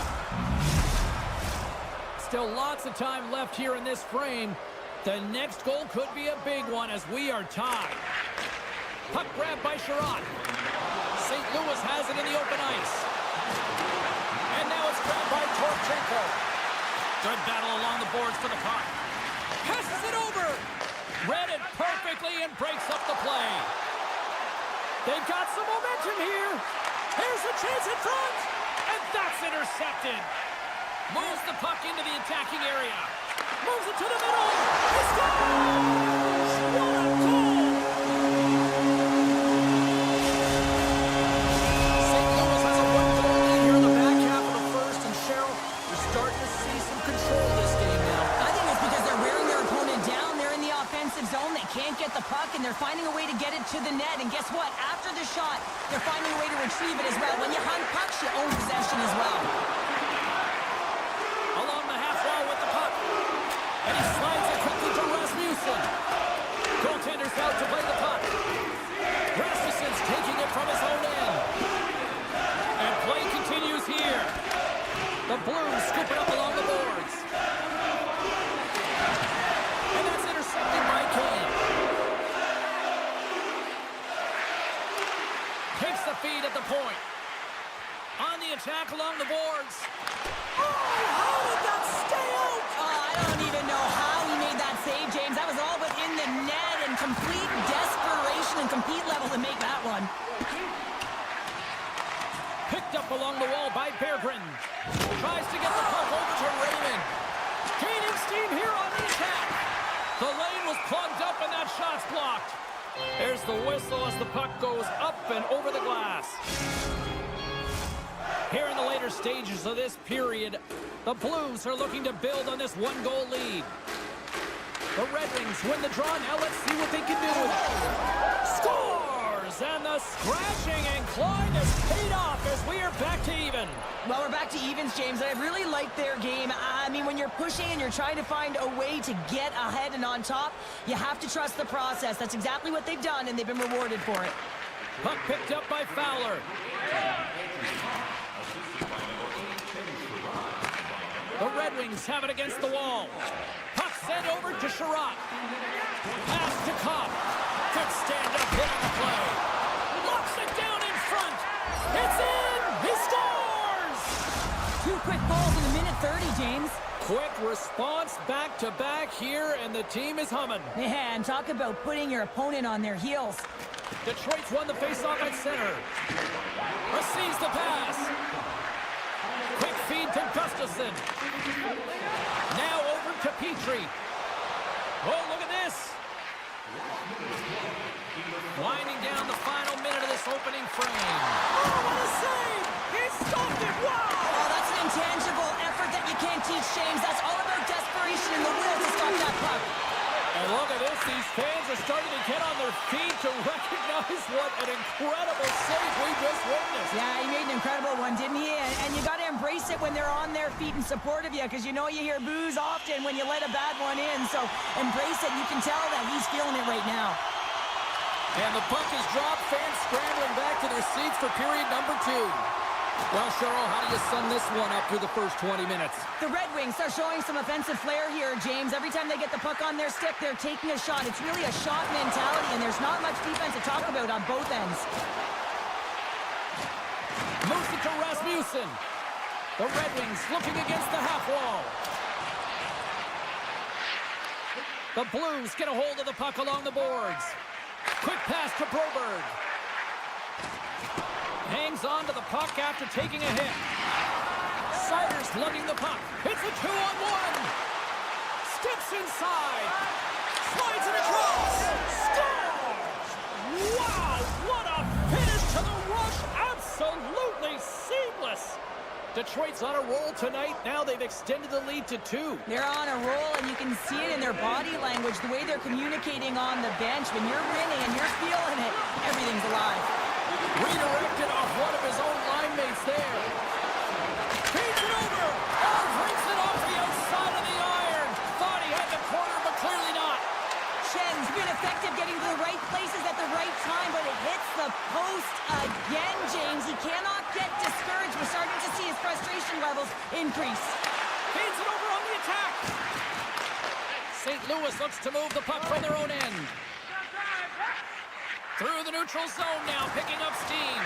Still lots of time left here in this frame. The next goal could be a big one as we are tied. Puck grabbed by Sherratt. St. Louis has it in the open ice. And now it's grabbed by Torchenko. Good battle along the boards for the puck. Passes it over. Read it perfectly and breaks up the play. They've got some momentum here. Here's a chance in front. And that's intercepted. Moves the puck into the attacking area. Moves it to the middle. He scores! What a goal! St. Louis has a one-goal lead here in the back half of the first. And Cheryl, we're starting to see some control of this game now. I think it's because they're wearing their opponent down. They're in the offensive zone. They can't get the puck, and they're finding a way to get it to the net. And guess what? After the shot, they're finding a way to retrieve it as well. When you hunt pucks, you own possession as well. Along the half wall with the puck. And he slides it quickly to Rasmussen. Goaltender's out to play the puck. Rasmussen's taking it from his own end. And play continues here. The Blues scoop it up along the boards. And that's intercepted by Kane. Takes the feed at the point. On the attack along the boards. Oh, how did that stay out? Oh, I don't even know how he made that save, James. That was all within the net and complete desperation and compete level to make that one. Picked up along the wall by Berggren. Tries to get the puck over to Raymond. Gaining steam here on the attack. The lane was plugged up and that shot's blocked. There's the whistle as the puck goes up and over the glass. Here in the later stages of this period, the Blues are looking to build on this one-goal lead. The Red Wings win the draw. Now let's see what they can do. Scores! And the scratching and clawing has paid off as we are back to even. Well, we're back to evens, James. I really like their game. I mean, when you're pushing and you're trying to find a way to get ahead and on top, you have to trust the process. That's exactly what they've done, and they've been rewarded for it. Puck picked up by Fowler. The Red Wings have it against the wall. Puck sent over to Sherratt. Pass to Kopp. Good stand-up hit on the play. Locks it down in front. It's in! He scores! 2 quick goals in a minute 30, James. Quick response back-to-back here, and the team is humming. Man, talk about putting your opponent on their heels. Detroit's won the faceoff at center. Receives the pass. Quick feed to Gustafson. Now over to Petrie. Oh, look at this. Winding down the final minute of this opening frame. Oh, what a save! He stopped it! Wow! Oh, that's an intangible effort that you can't teach, James. That's all about desperation and the will to stop that puck. And look at this. These fans are starting to get on their feet to recognize what an incredible save we just witnessed. Yeah, he made an incredible one, didn't he? And you got to embrace it when they're on their feet in support of you, because you know you hear boos often when you let a bad one in. So embrace it. You can tell that he's feeling it right now. And the puck is dropped. Fans scrambling back to their seats for period number 2. Well, Cheryl, how do you sum this one up through the first 20 minutes? The Red Wings are showing some offensive flair here, James. Every time they get the puck on their stick, they're taking a shot. It's really a shot mentality, and there's not much defense to talk about on both ends. Moves it to Rasmussen. The Red Wings looking against the half wall. The Blues get a hold of the puck along the boards. Quick pass to Broberg. Hangs on to the puck after taking a hit. Siders lugging the puck. It's a 2-on-1. Steps inside. Slides it across. Scores! Wow, what a finish to the rush. Absolutely seamless. Detroit's on a roll tonight. Now they've extended the lead to 2. They're on a roll, and you can see it in their body language, the way they're communicating on the bench. When you're winning and you're feeling it, everything's alive. Redirected off one of his own line mates there. Feeds it over. Oh, brings it off the outside of the iron. Thought he had the corner, but clearly not. Schen's been effective getting to the right places at the right time, but it hits the post again, James. He cannot get discouraged. We're starting to see his frustration levels increase. Feeds it over on the attack. St. Louis looks to move the puck from their own end. Through the neutral zone now, picking up steam.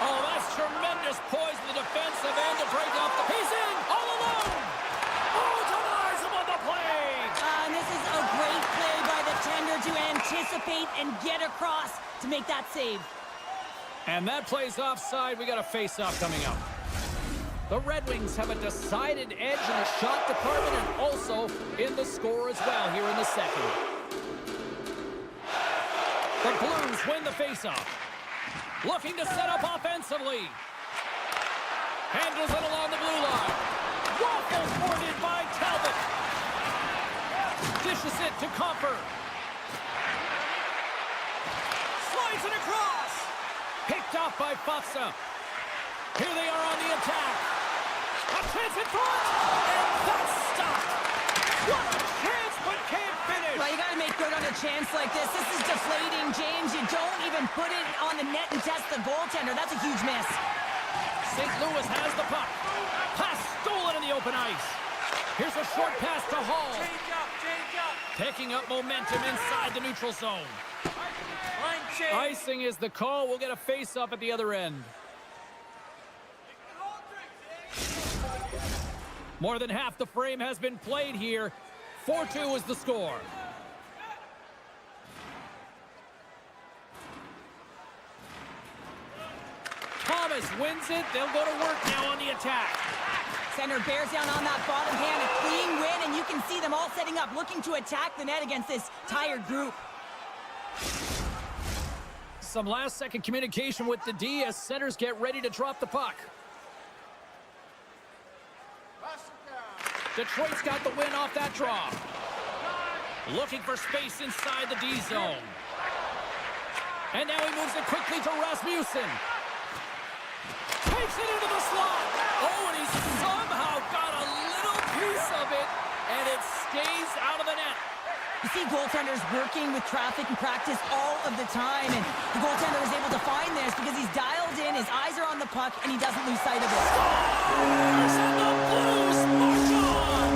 Oh, that's tremendous poise in the defensive end to break off the... He's in, all alone! Oh, denies him on the play! And this is a great play by the tender to anticipate and get across to make that save. And that play's offside. We got a face-off coming up. The Red Wings have a decided edge in the shot department and also in the score as well here in the second. The Blues win the faceoff. Looking to set up offensively. Handles it along the blue line. Waffle boarded by Talbot. Dishes it to Comper. Slides it across. Picked off by Faksa. Here they are on the attack. A chance in front. And that's stopped. What a chance, but can't finish. Well, you got to make good on a chance like this. This is deflating, James. You don't even put it on the net and test the goaltender. That's a huge miss. St. Louis has the puck. Pass stolen in the open ice. Here's a short pass to Hall. Change up. Picking up momentum inside the neutral zone. Line change. Icing is the call. We'll get a face-off at the other end. More than half the frame has been played here. 4-2 is the score. Thomas wins it. They'll go to work now on the attack. Center bears down on that bottom hand. A clean win, and you can see them all setting up, looking to attack the net against this tired group. Some last-second communication with the D as centers get ready to drop the puck. Detroit's got the win off that draw. Looking for space inside the D zone. And now he moves it quickly to Rasmussen. Takes it into the slot. Oh, and he somehow got a little piece of it, and it stays out of the net. You see goaltenders working with traffic and practice all of the time, and the goaltender was able to find this because he's dialed in, his eyes are on the puck, and he doesn't lose sight of it. Scores, and the Blues march on!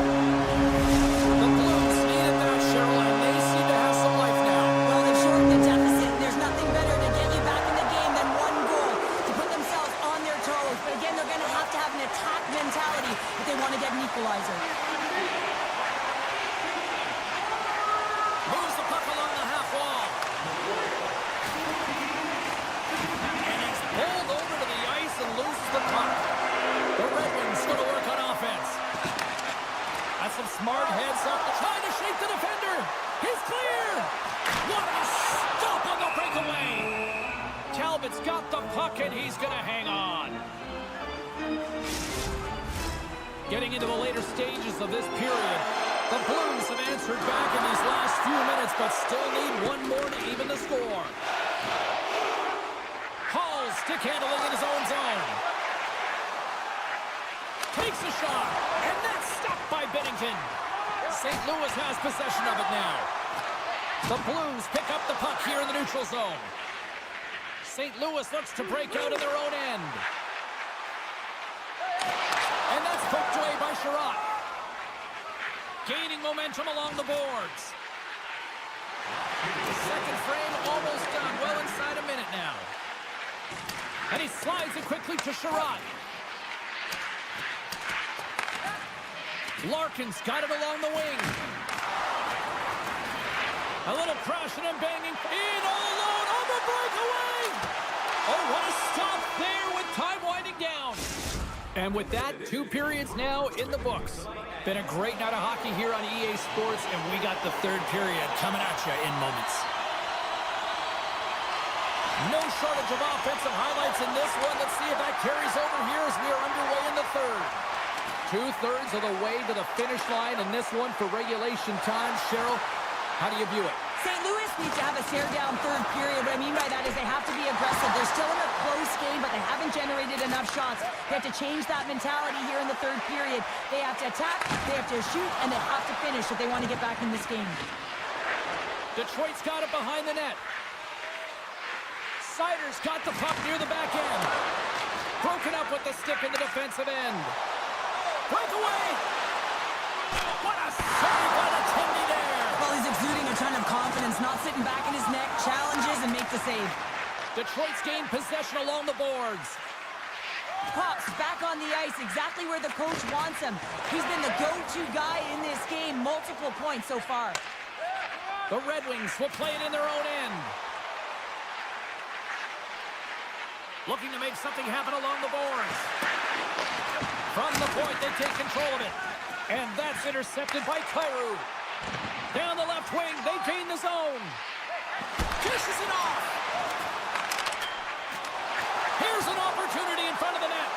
The Blues needed that, Cheryl, and they seem to have some life now. Well, they've shortened the deficit, and there's nothing better to get you back in the game than one goal to put themselves on their toes. But again, they're going to have an attack mentality if they want to get an equalizer. Moves the puck along the half wall. And he's pulled over to the ice and loses the puck. The Red Wings going to work on offense. That's some smart heads up, trying to shake the defender. He's clear. What a stop on the breakaway. Talbot's got the puck, and he's going to hang on. Getting into the later stages of this period, the Blues have answered back in these last few minutes, but still need one more to even the score. Hall stick handling in his own zone. Takes a shot, and that's stopped by Binnington. St. Louis has possession of it now. The Blues pick up the puck here in the neutral zone. St. Louis looks to break out of their own end. And that's poked away by Sherratt. Gaining momentum along the boards. Second frame almost done. Well inside a minute now. And he slides it quickly to Sherratt. Larkin's got it along the wing. A little crashing and banging. In all alone on the breakaway. Oh, what a stop there with time winding down. And with that, 2 periods now in the books. Been a great night of hockey here on EA Sports, and we got the 3rd period coming at you in moments. No shortage of offensive highlights in this one. Let's see if that carries over here as we are underway in the 3rd. 2/3 of the way to the finish line in this one for regulation time. Cheryl, how do you view it? St. Louis needs to have a stare-down 3rd period. What I mean by that is they have to be aggressive. They're still in a close game, but they haven't generated enough shots. They have to change that mentality here in the 3rd period. They have to attack, they have to shoot, and they have to finish if they want to get back in this game. Detroit's got it behind the net. Sider's got the puck near the back end. Broken up with the stick in the defensive end. Breakaway! What a save by the Tindy there! Well, he's exuding a ton of confidence, not sitting back in his neck, challenges, and make the save. Detroit's gained possession along the boards. Pops back on the ice, exactly where the coach wants him. He's been the go-to guy in this game, multiple points so far. The Red Wings will play it in their own end. Looking to make something happen along the boards. From the point, they take control of it. And that's intercepted by Kyrou. Down the left wing, they gain the zone. Dishes it off. Here's an opportunity in front of the net.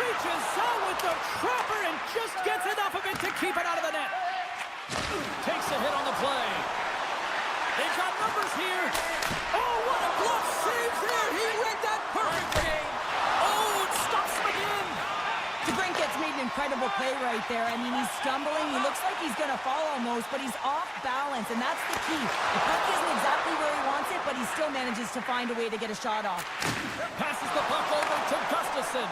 Reaches out with the trapper and just gets enough of it to keep it out of the net. Takes a hit on the play. They've got numbers here. Oh, what a glove save there. He read that perfectly. Oh, it stops him again. DeBrincat's made an incredible play right there. I mean, he's stumbling. He looks like he's going to fall almost, but he's off balance, and that's the key. The puck isn't exactly where he wants it, but he still manages to find a way to get a shot off. Passes the puck over to Gustafsson.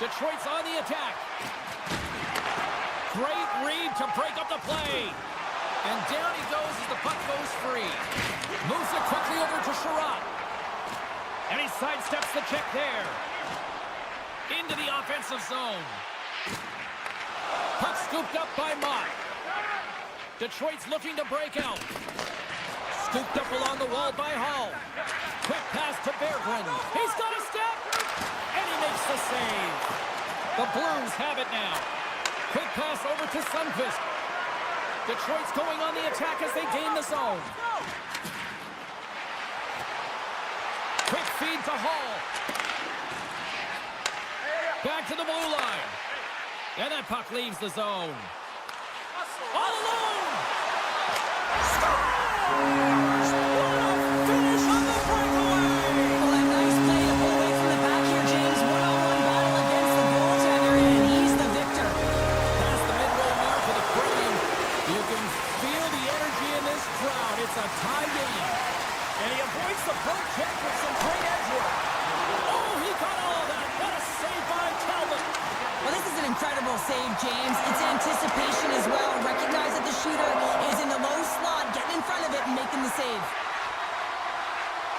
Detroit's on the attack. Great read to break up the play. And down he goes as the puck goes free. Moves it quickly over to Sherratt. And he sidesteps the check there. Into the offensive zone. Puck scooped up by Mott. Detroit's looking to break out. Scooped up along the wall by Hall. Quick pass to Berggren. He's got a step. And he makes the save. The Blues have it now. Quick pass over to Sundqvist. Detroit's going on the attack as they gain the zone. Quick feed to Hall. Back to the blue line. And that puck leaves the zone. All alone! Scores! What a finish on the breakaway! Well, a nice play to pull away from the back here, James. One-on-one battle against the goaltender, and he's the victor. Past the midway mark of the frame, you can feel the energy in this crowd. It's a tie game. And he avoids the poke check with some great edge work. Oh, he got all of that. What a save by Talbot. Well, this is an incredible save, James. It's anticipation as well. Recognize that the shooter is in the low slot, getting in front of it and making the save.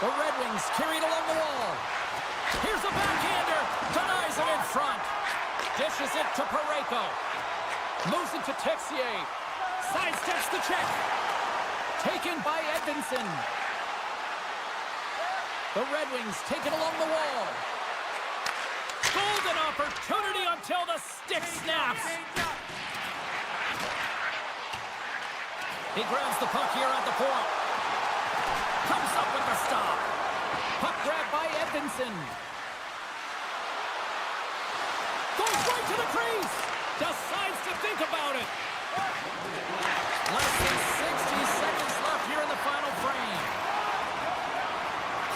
The Red Wings carried along the wall. Here's a backhander. Denies him in front. Dishes it to Parayko. Moves it to Texier. Sidesteps the check. Taken by Edvinsson. The Red Wings take it along the wall. Golden opportunity until the stick snaps. He grabs the puck here at the point. Comes up with the stop. Puck grab by Edvinsson. Goes right to the crease. Decides to think about it. Less than 60 seconds left here in the final frame.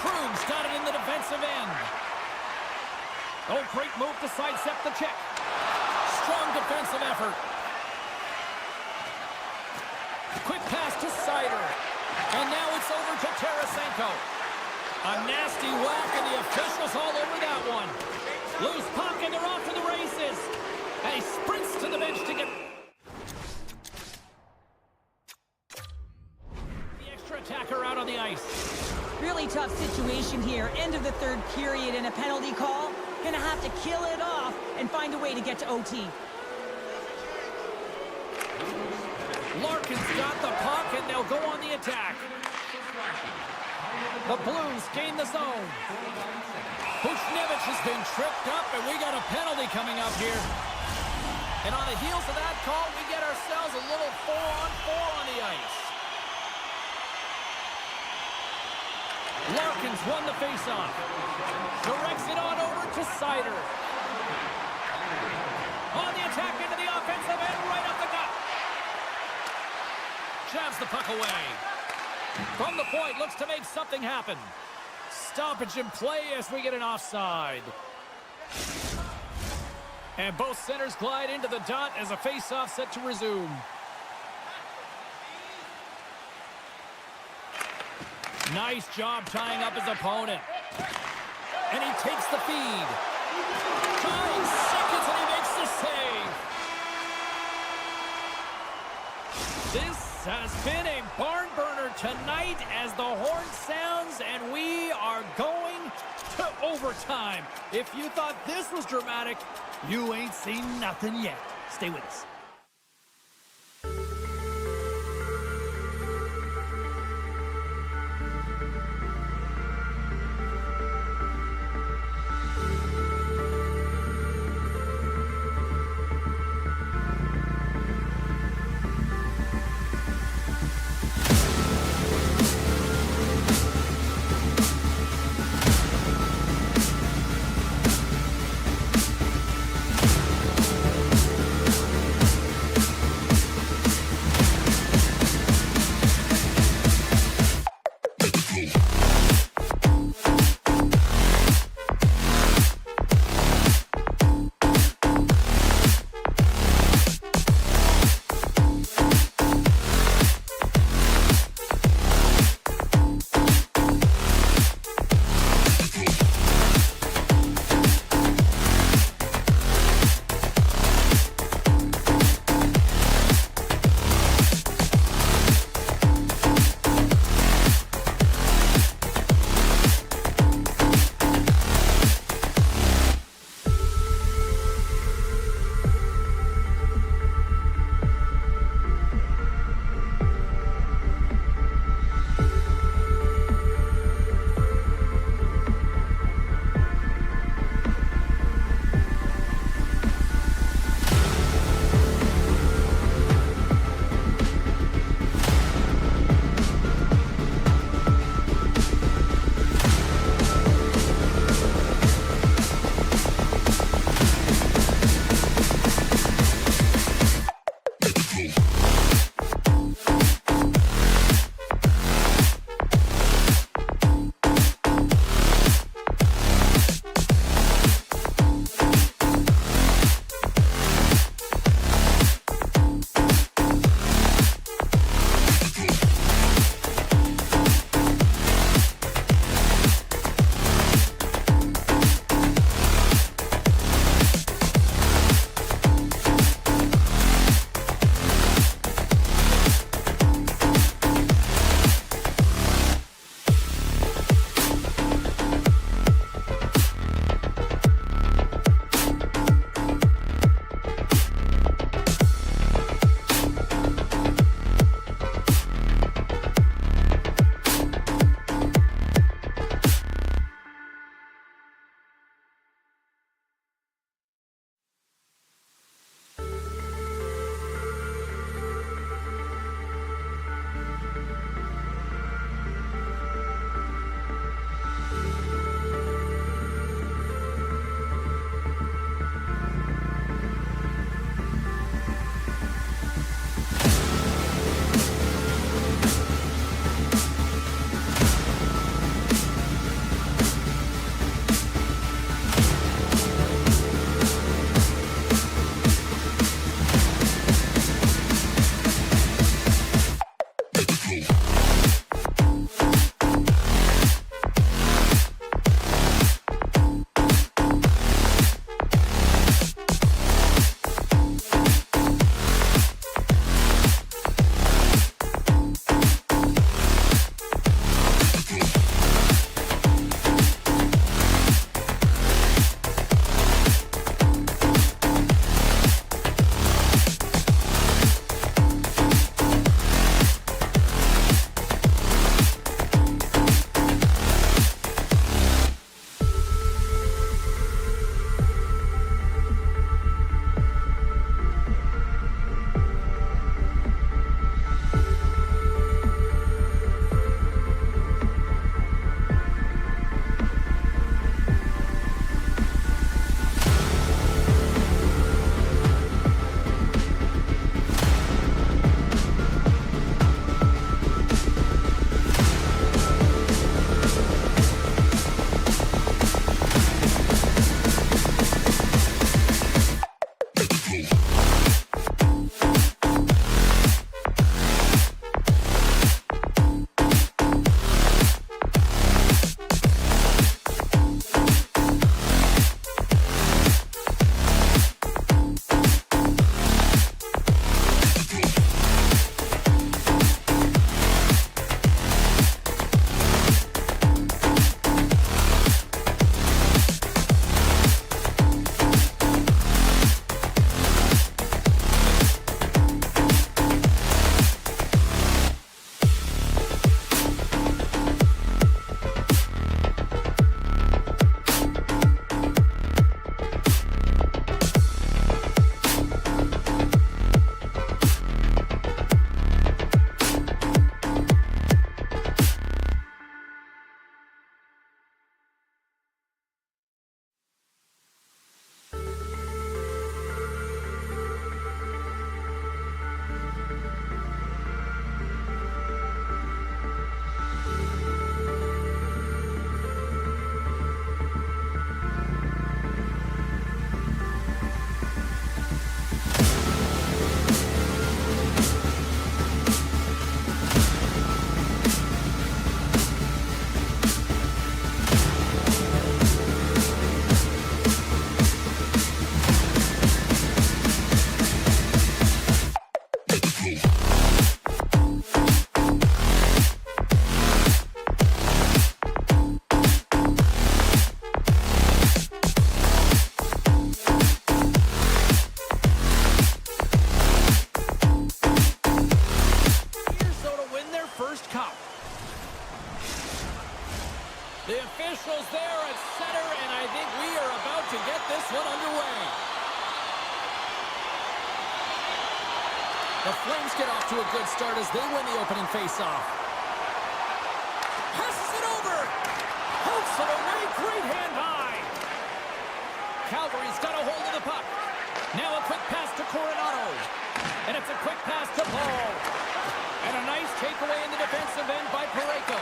Krug's got it in the defensive end. Oh, great move to sidestep the check. Strong defensive effort. Quick pass to Seider. And now it's over to Tarasenko. A nasty whack, and the officials all over that one. Loose puck, and they're off to the races. And he sprints to the bench to get the extra attacker out on the ice. Really tough situation here. End of the third period and a penalty call. Gonna have to kill it off and find a way to get to OT. Larkin's got the puck, and they'll go on the attack. The Blues gain the zone. Buchnevich has been tripped up, and we got a penalty coming up here. And on the heels of that call, we get ourselves a little 4-on-4 on the ice. Larkin's won the faceoff. Directs it on over to Seider. On the attack into the offensive end, right up the gut. Jabs the puck away. From the point, looks to make something happen. Stoppage in play as we get an offside. And both centers glide into the dot as a face-off set to resume. Nice job tying up his opponent. And he takes the feed. 9 seconds and he makes the save. This has been a barn burner tonight as the horn sounds and we are going to overtime. If you thought this was dramatic, you ain't seen nothing yet. Stay with us. The officials there at center, and I think we are about to get this one underway. The Flames get off to a good start as they win the opening faceoff. Passes it over. Pokes it away. Great hand high. Calgary's got a hold of the puck. Now a quick pass to Coronado. And it's a quick pass to Paul. And a nice takeaway in the defensive end by Parayko.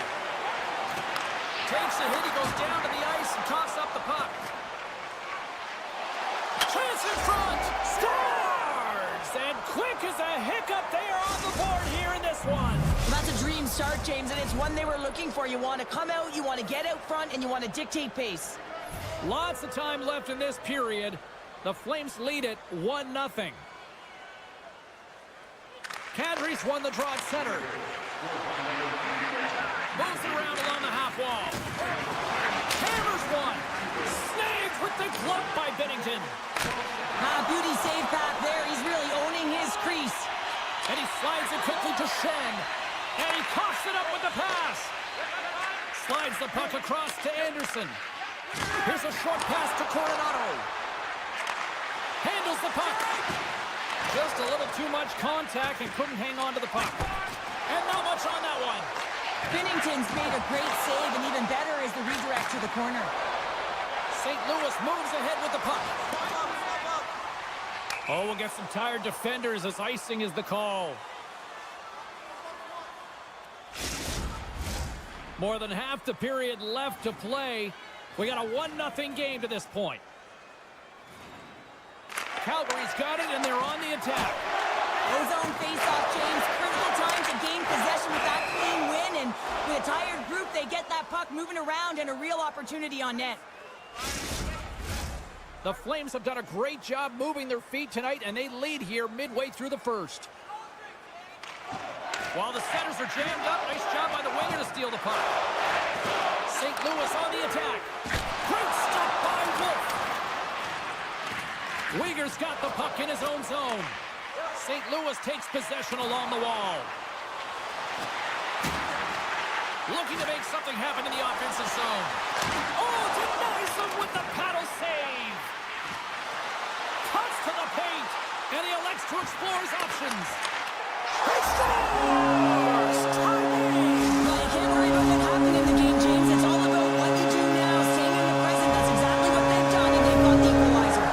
Takes a hit, he goes down to the ice and coughs up the puck. Chance in front, scores! And quick as a hiccup, they are on the board here in this one. Well, that's a dream start, James, and it's one they were looking for. You want to come out, you want to get out front, and you want to dictate pace. Lots of time left in this period. The Flames lead it 1-0. Calgary's won the draw at center. Moves it around along the half wall. Hammers one. Snags with the glove by Binnington. Beauty save Pat there. He's really owning his crease. And he slides it quickly to Shen. And he coughs it up with the pass. Slides the puck across to Anderson. Here's a short pass to Coronado. Handles the puck. Just a little too much contact and couldn't hang on to the puck. And not much on that one. Binnington's made a great save, and even better is the redirect to the corner. St. Louis moves ahead with the puck. Oh, we'll get some tired defenders as icing is the call. More than half the period left to play. We got a 1-0 game to this point. Calgary's got it, and they're on the attack. Ozone face-off, James. Critical time to gain possession with that clean win, and with a tired group, they get that puck moving around and a real opportunity on net. The Flames have done a great job moving their feet tonight, and they lead here midway through the first. While the centers are jammed up, nice job by the winger to steal the puck. St. Louis on the attack. Great stop by Wolf. Uyghur's got the puck in his own zone. St. Louis takes possession along the wall. Looking to make something happen in the offensive zone. Oh, denies him with the paddle save. Cuts to the paint, and he elects to explore his options. He scores! Timing! Well, you can't worry about what happened in the game, James. It's all about what you do now, staying in the present. That's exactly what they've done, and they've got the equalizer.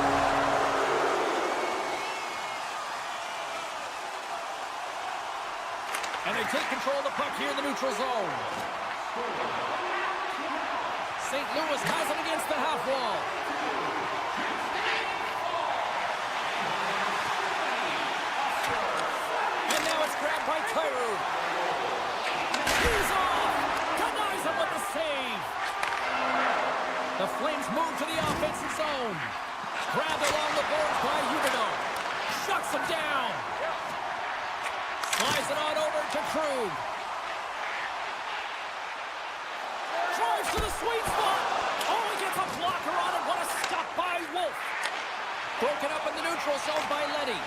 And they take control of the puck here in the neutral zone. St. Louis has it against the half wall. And now it's grabbed by Cairo. He's off! Denies him with the save. The Flames move to the offensive zone. Grabbed along the boards by Huberdeau. Shuts him down. Slides it on over to Krug. Drives to the sweet spot. Oh, he gets a blocker on it. What a stop by Wolf. Broken up in the neutral zone by Leddy.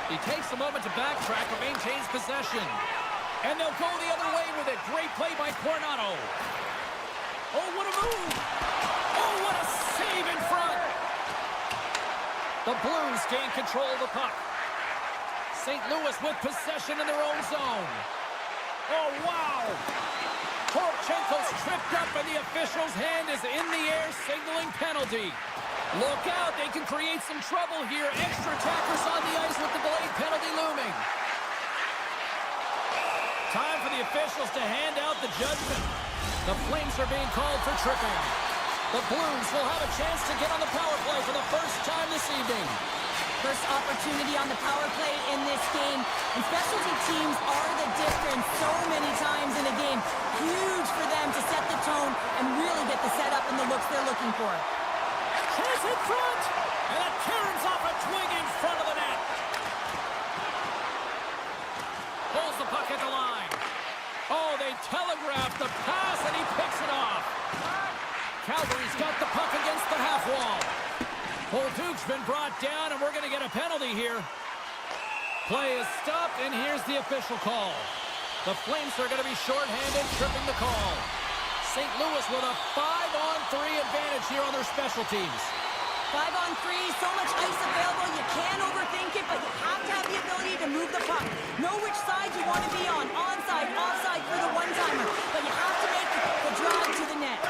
He takes a moment to backtrack but maintains possession. And they'll go the other way with it. Great play by Coronado. Oh, what a move. Oh, what a save in front. The Blues gain control of the puck. St. Louis with possession in their own zone. Oh, wow! Porchenko's tripped up and the official's hand is in the air, signaling penalty. Look out, they can create some trouble here. Extra attackers on the ice with the delayed penalty looming. Time for the officials to hand out the judgment. The Flames are being called for tripping. The Blues will have a chance to get on the power play for the first time this evening. First opportunity on the power play in this game. And specialty teams are the difference so many times in a game. Huge for them to set the tone and really get the setup and the looks they're looking for. Chance in front! And it turns off a twig in front of the net. Pulls the puck at the line. Oh, they telegraph the pass and he picks it off. Calgary's got the puck against the half wall. Bolduc's been brought down, and we're going to get a penalty here. Play is stopped, and here's the official call. The Flames are going to be shorthanded, tripping the call. St. Louis with a 5-on-3 advantage here on their special teams. 5-on-3, so much ice available, you can't overthink it, but you have to have the ability to move the puck. Know which side you want to be on, onside, offside for the one-timer, but you have to make the drive to the net.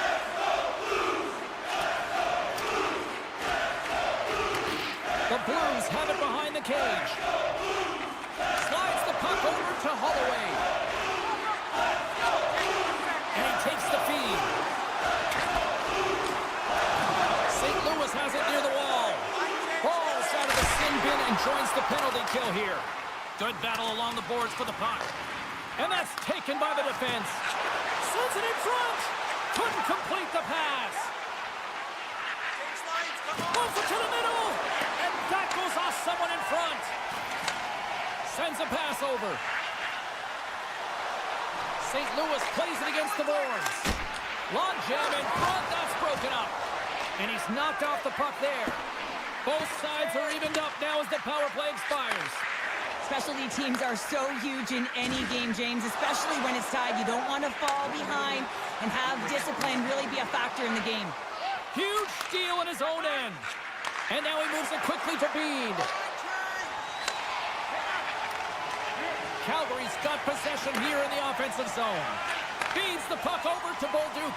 The Blues have it behind the cage. Slides the puck over to Holloway. And he takes the feed. St. Louis has it near the wall. Falls out of the sin bin and joins the penalty kill here. Good battle along the boards for the puck. And that's taken by the defense. Sends it in front. Couldn't complete the pass. Moves it to the middle. And that goes off someone in front. Sends a pass over. St. Louis plays it against the boards. Long jam in front. That's broken up. And he's knocked off the puck there. Both sides are evened up now as the power play expires. Specialty teams are so huge in any game, James, especially when it's tied. You don't want to fall behind and have discipline really be a factor in the game. Huge steal in his own end. And now he moves it quickly to Bean. Calgary's got possession here in the offensive zone. Feeds the puck over to Bolduc.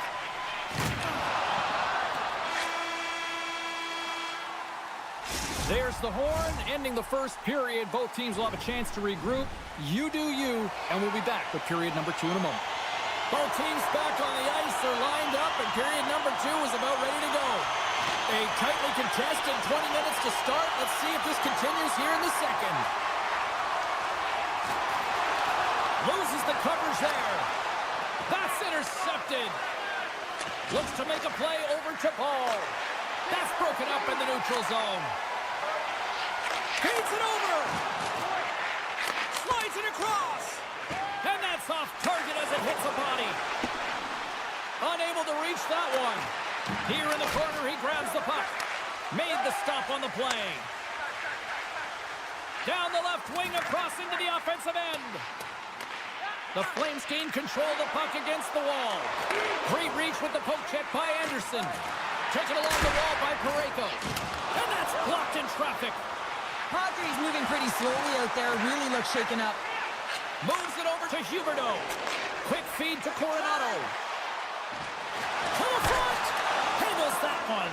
There's the horn, ending the first period. Both teams will have a chance to regroup. You do you, and we'll be back with period number 2 in a moment. Both teams back on the ice. They're lined up, and period number 2 is about ready to go. A tightly contested 20 minutes to start. Let's see if this continues here in the second. Loses the coverage there. That's intercepted. Looks to make a play over to Paul. That's broken up in the neutral zone. Feeds it over. Slides it across. And that's off target as it hits a body. Unable to reach that one. Here in the corner, he grabs the puck. Made the stop on the play. Down the left wing, across into the offensive end. The Flames gain control of the puck against the wall. Great reach with the poke check by Anderson. Taken along the wall by Parayko. And that's blocked in traffic. Padres moving pretty slowly out there. Really looks shaken up. Moves it over to Huberdeau. Quick feed to Coronado. To the front. Handles that one.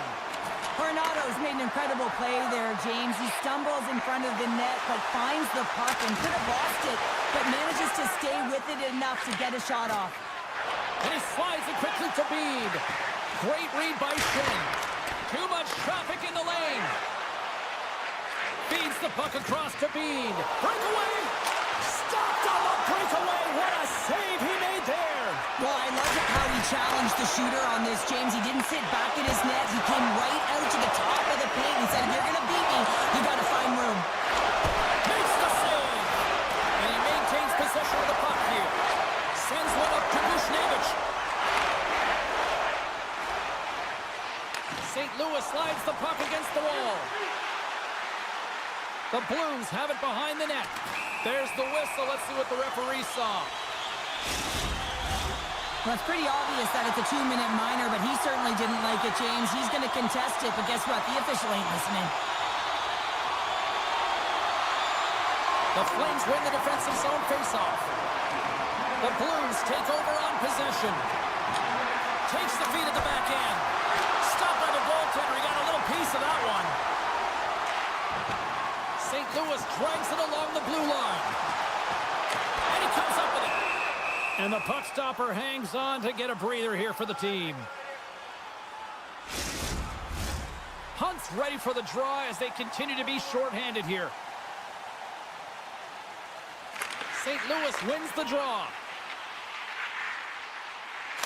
Coronado's made an incredible play there, James. He stumbles in front of the net, but finds the puck and could have lost it, but manages to stay with it enough to get a shot off. And he slides it quickly to Bede. Great read by Shin. Too much traffic in the lane. Feeds the puck across to Bede. Breakaway. Stopped on the breakaway. What a save he made there. Well, I love how he challenged the shooter on this, James. He didn't sit back in his net. He came right out to the top of the paint. He said, if you're going to beat me, you got to find room. Makes the save. And he maintains possession of the puck here. Sends one up to Bushnevich. St. Louis slides the puck against the wall. The Blues have it behind the net. There's the whistle. Let's see what the referee saw. Well, it's pretty obvious that it's a 2-minute minor, but he certainly didn't like it, James. He's going to contest it, but guess what? The official ain't listening. The Flames win the defensive zone faceoff. The Blues take over on possession. Takes the feed at the back end. Stopped by the goaltender. He got a little piece of that one. St. Louis drags it along the blue line. And he comes up with it. And the puck stopper hangs on to get a breather here for the team. Hunt's ready for the draw as they continue to be shorthanded here. St. Louis wins the draw.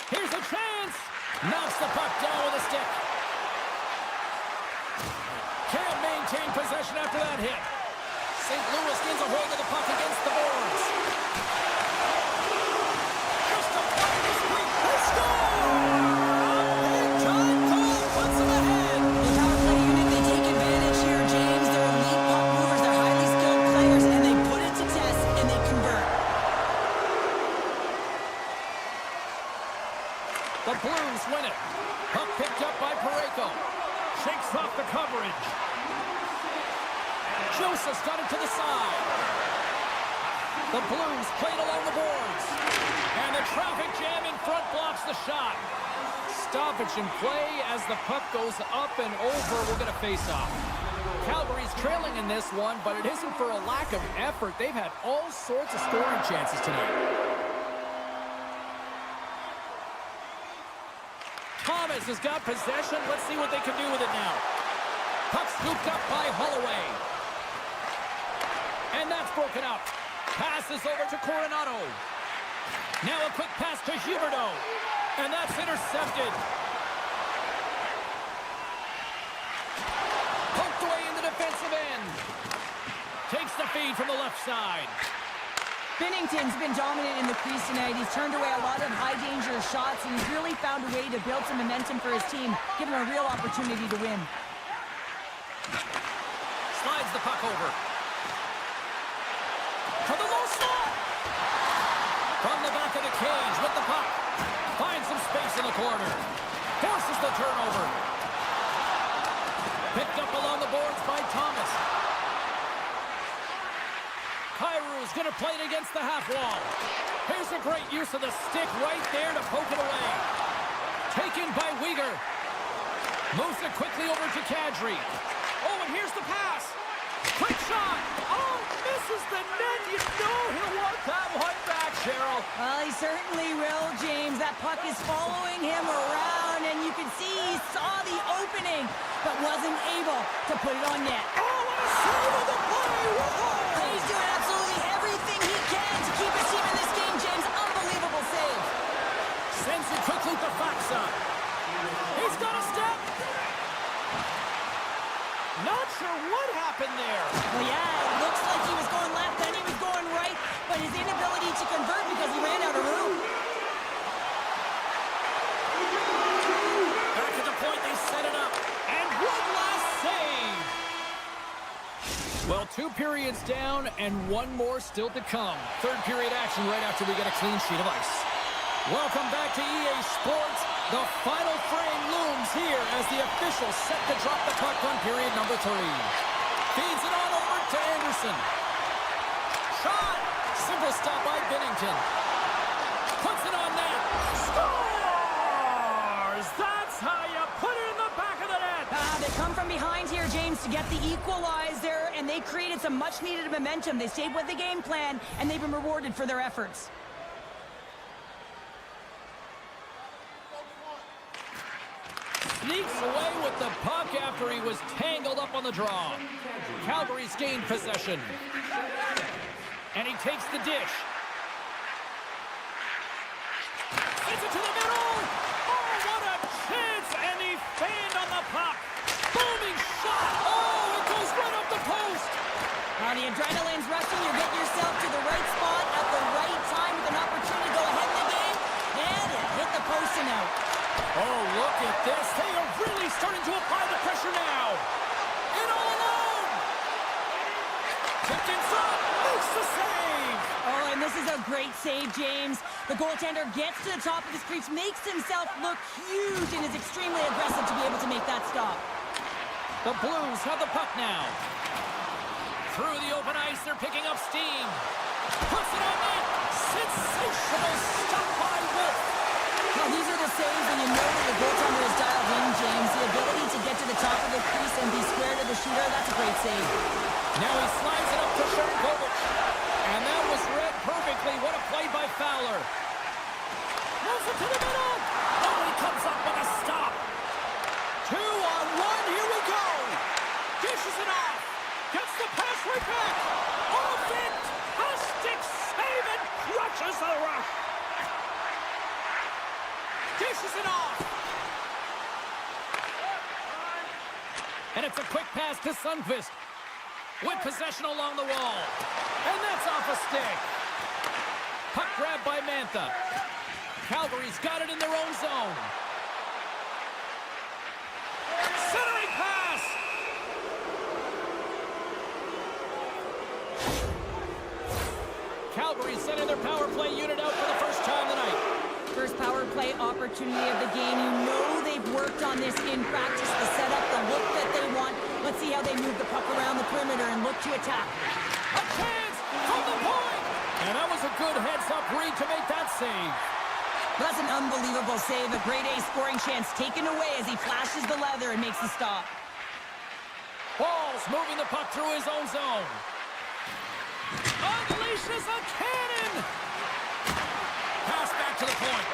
Here's a chance. Knocks the puck down with a stick. Can't maintain possession after that hit. St. Louis gains a hold of the puck against the boards. Just a play to squeak. They score! Big time goal puts them ahead. The power play unit, they take advantage here, James. They're elite puck movers. They're highly skilled players, and they put it to test, and they convert. The Blues win it. Puck picked up by Parayko. Shakes off the coverage. Joseph's got it to the side. The Blues played along the boards. And the traffic jam in front blocks the shot. Stoppage in play as the puck goes up and over. We'll get a face-off. Calgary's trailing in this one, but it isn't for a lack of effort. They've had all sorts of scoring chances tonight. Thomas has got possession. Let's see what they can do with it now. Puck scooped up by Holloway. And that's broken up. Passes over to Coronado. Now a quick pass to Huberdeau. And that's intercepted. Poked away in the defensive end. Takes the feed from the left side. Binnington's been dominant in the crease tonight. He's turned away a lot of high-danger shots, and he's really found a way to build some momentum for his team, give him a real opportunity to win. Slides the puck over. To the low slot. From the back of the cage with the puck. Finds some space in the corner. Forces the turnover. Picked up along the boards by Thomas. Kyrou's going to play it against the half wall. Here's a great use of the stick right there to poke it away. Taken by Weegar. Moves it quickly over to Kadri. Oh, and here's the pass. Quick shot. Oh, misses the net. You know he'll want that one back, Cheryl. Well, he certainly will, James. That puck is following him around, and you can see he saw the opening, but wasn't able to put it on net. Oh, what a save of the play. Whoa. He's doing absolutely everything he can to keep his team in this game. periods down and one more still to come. Third period action right after we get a clean sheet of ice. Welcome back to EA Sports. The final frame looms here as the officials set to drop the puck on period number 3. Feeds it on over to Anderson. Shot! Simple stop by Binnington. Puts it on net. Scores! That's how you put it in the back of the net. They come from behind here, James, to get the equalizer, and they created some much-needed momentum. They stayed with the game plan, and they've been rewarded for their efforts. Sneaks away with the puck after he was tangled up on the draw. Calgary's gained possession. And he takes the dish. Sends it to the middle. Oh, what a chance! And he fanned on the puck. Booming shot. Oh, it goes right up the post. Now the adrenaline's rushing. You're getting yourself to the right spot at the right time with an opportunity to go ahead in the game. And it hit the post and out. Oh, look at this. They are really starting to apply the pressure now. And all alone. Tipped in front. Makes the save. Oh, and this is a great save, James. The goaltender gets to the top of his crease, makes himself look huge, and is extremely aggressive to be able to make that stop. The Blues have the puck now. Through the open ice, they're picking up steam. Puts it on net. Sensational stop by Wolf. Now, these are the saves, and you know that the goaltender is dialed in, James. The ability to get to the top of the crease and be square to the shooter, that's a great save. Now he slides it up to Sharangovich. And that was read perfectly. What a play by Fowler. Moves it to the middle. Nobody comes up with a stop. 2-on-1. Here we go. Dishes it off. Gets the pass right back. Off it. A stick save and crushes the rush. Dishes it off. And it's a quick pass to Sundqvist. With possession along the wall. And that's off a stick. Puck grab by Mantha. Calgary's got it in their own zone. Centering pass. Calgary's sending their power play unit out for the first time tonight. First power play opportunity of the game. You know they've worked on this in practice, the setup, the look that they want. Let's see how they move the puck around the perimeter and look to attack. A chance from the point! And that was a good heads-up read to make that save. That's an unbelievable save. A grade A scoring chance taken away as he flashes the leather and makes the stop. Ball's moving the puck through his own zone. Unleashes a cannon! Pass back to the point.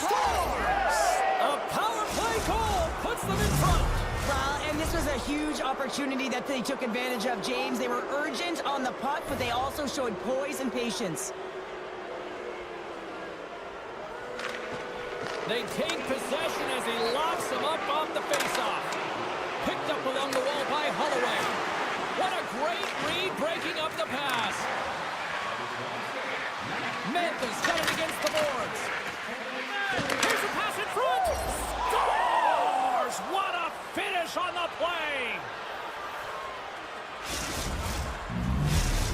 Scores! A power play goal puts them in front. Well, and this was a huge opportunity that they took advantage of, James. They were urgent on the puck, but they also showed poise and patience. They take possession as he locks them up off the faceoff. Picked up along the wall by Holloway. What a great read breaking up the pass. Memphis got it against the boards. Here's a pass in front. Scores! What a finish on the play.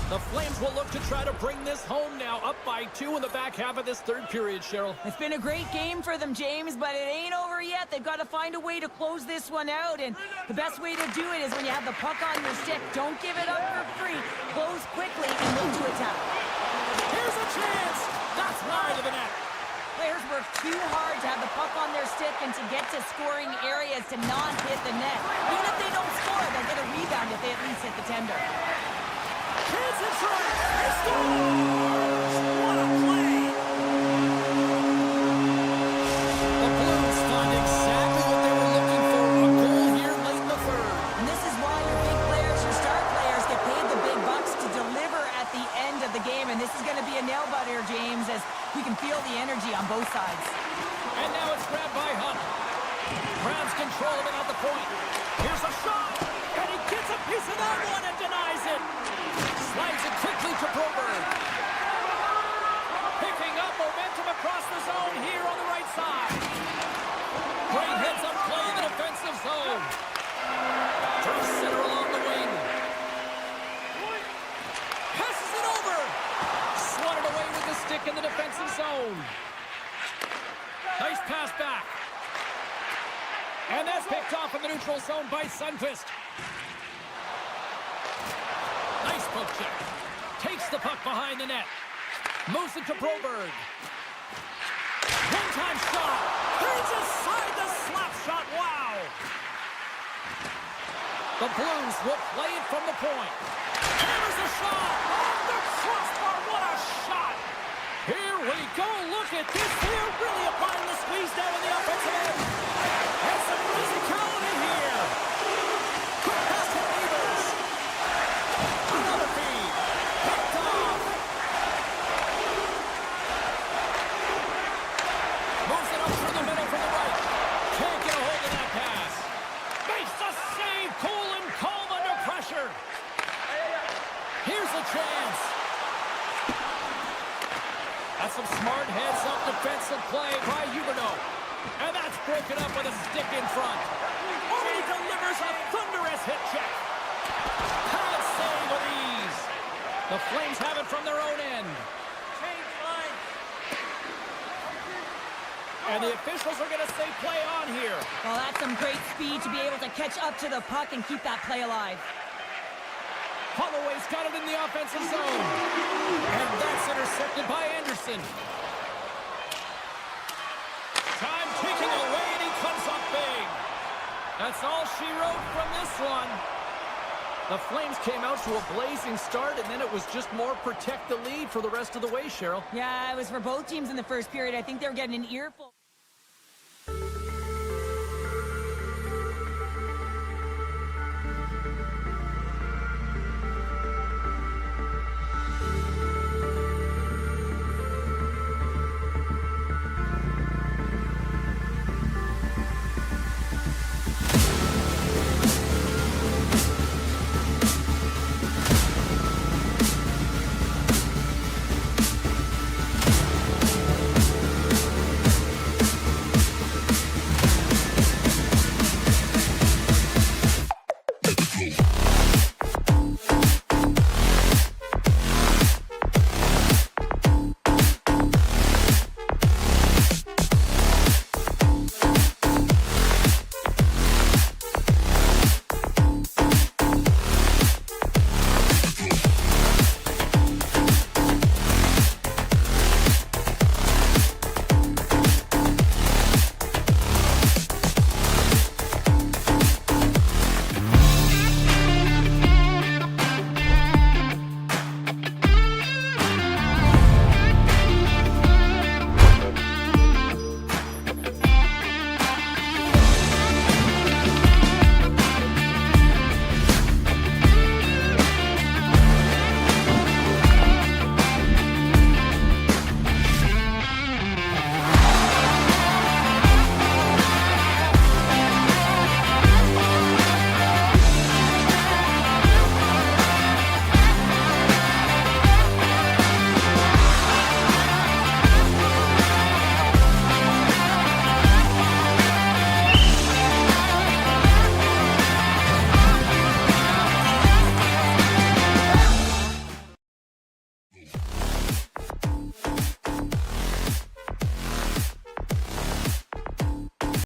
The Flames will look to try to bring this home now, up by 2 in the back half of this third period, Cheryl. It's been a great game for them, James, but it ain't over yet. They've got to find a way to close this one out, and the best way to do it is when you have the puck on your stick. Don't give it up for free. Close quickly and look to attack. Here's a chance. That's wide of the net. Players work too hard to have the puck on their stick and to get to scoring areas to not hit the net. Even if they don't score, they'll get a rebound if they at least hit the tender. Chance in front. He scores! What a play! The Blues find exactly what they were looking for. A goal here late in the third. And this is why your big players, your star players, get paid the big bucks to deliver at the end of the game. And this is going to be a nail-biter, James, as we can feel the energy on both sides. And now it's grabbed by Hunt. Grabs control of it at the point. Here's a shot. And he gets a piece of that one and denies it. Slides it quickly to Broberg. Picking up momentum across the zone here on the right side. Great heads-up play in the defensive zone. Through center along the wing. back in the defensive zone. Nice pass back. And that's picked off in the neutral zone by Sundqvist. Nice poke check. Takes the puck behind the net. Moves it to Broberg. One-time shot. He's aside the slap shot. Wow. The Blues will play it from the point. Here's a shot. Off the crossbar. What a shot. Here we go. Look at this. They're really applying the squeeze down in the offensive end. And some physicality here. Quick pass to Evers. Another feed. Picked off. Moves it up through the middle for the right. Can't get a hold of that pass. Makes the save. Cool and calm under pressure. Here's a chance. That's some smart heads-up defensive play by Huberdeau. And that's broken up with a stick in front. Oh, he delivers a thunderous hit check. Pad save with ease. The Flames have it from their own end. Change line. And the officials are going to say play on here. Well, that's some great speed to be able to catch up to the puck and keep that play alive. Holloway's got it in the offensive zone. And that's intercepted by Anderson. Time ticking away, and he comes up big. That's all she wrote from this one. The Flames came out to a blazing start, and then it was just more protect the lead for the rest of the way, Cheryl. Yeah, it was for both teams in the first period. I think they were getting an earful.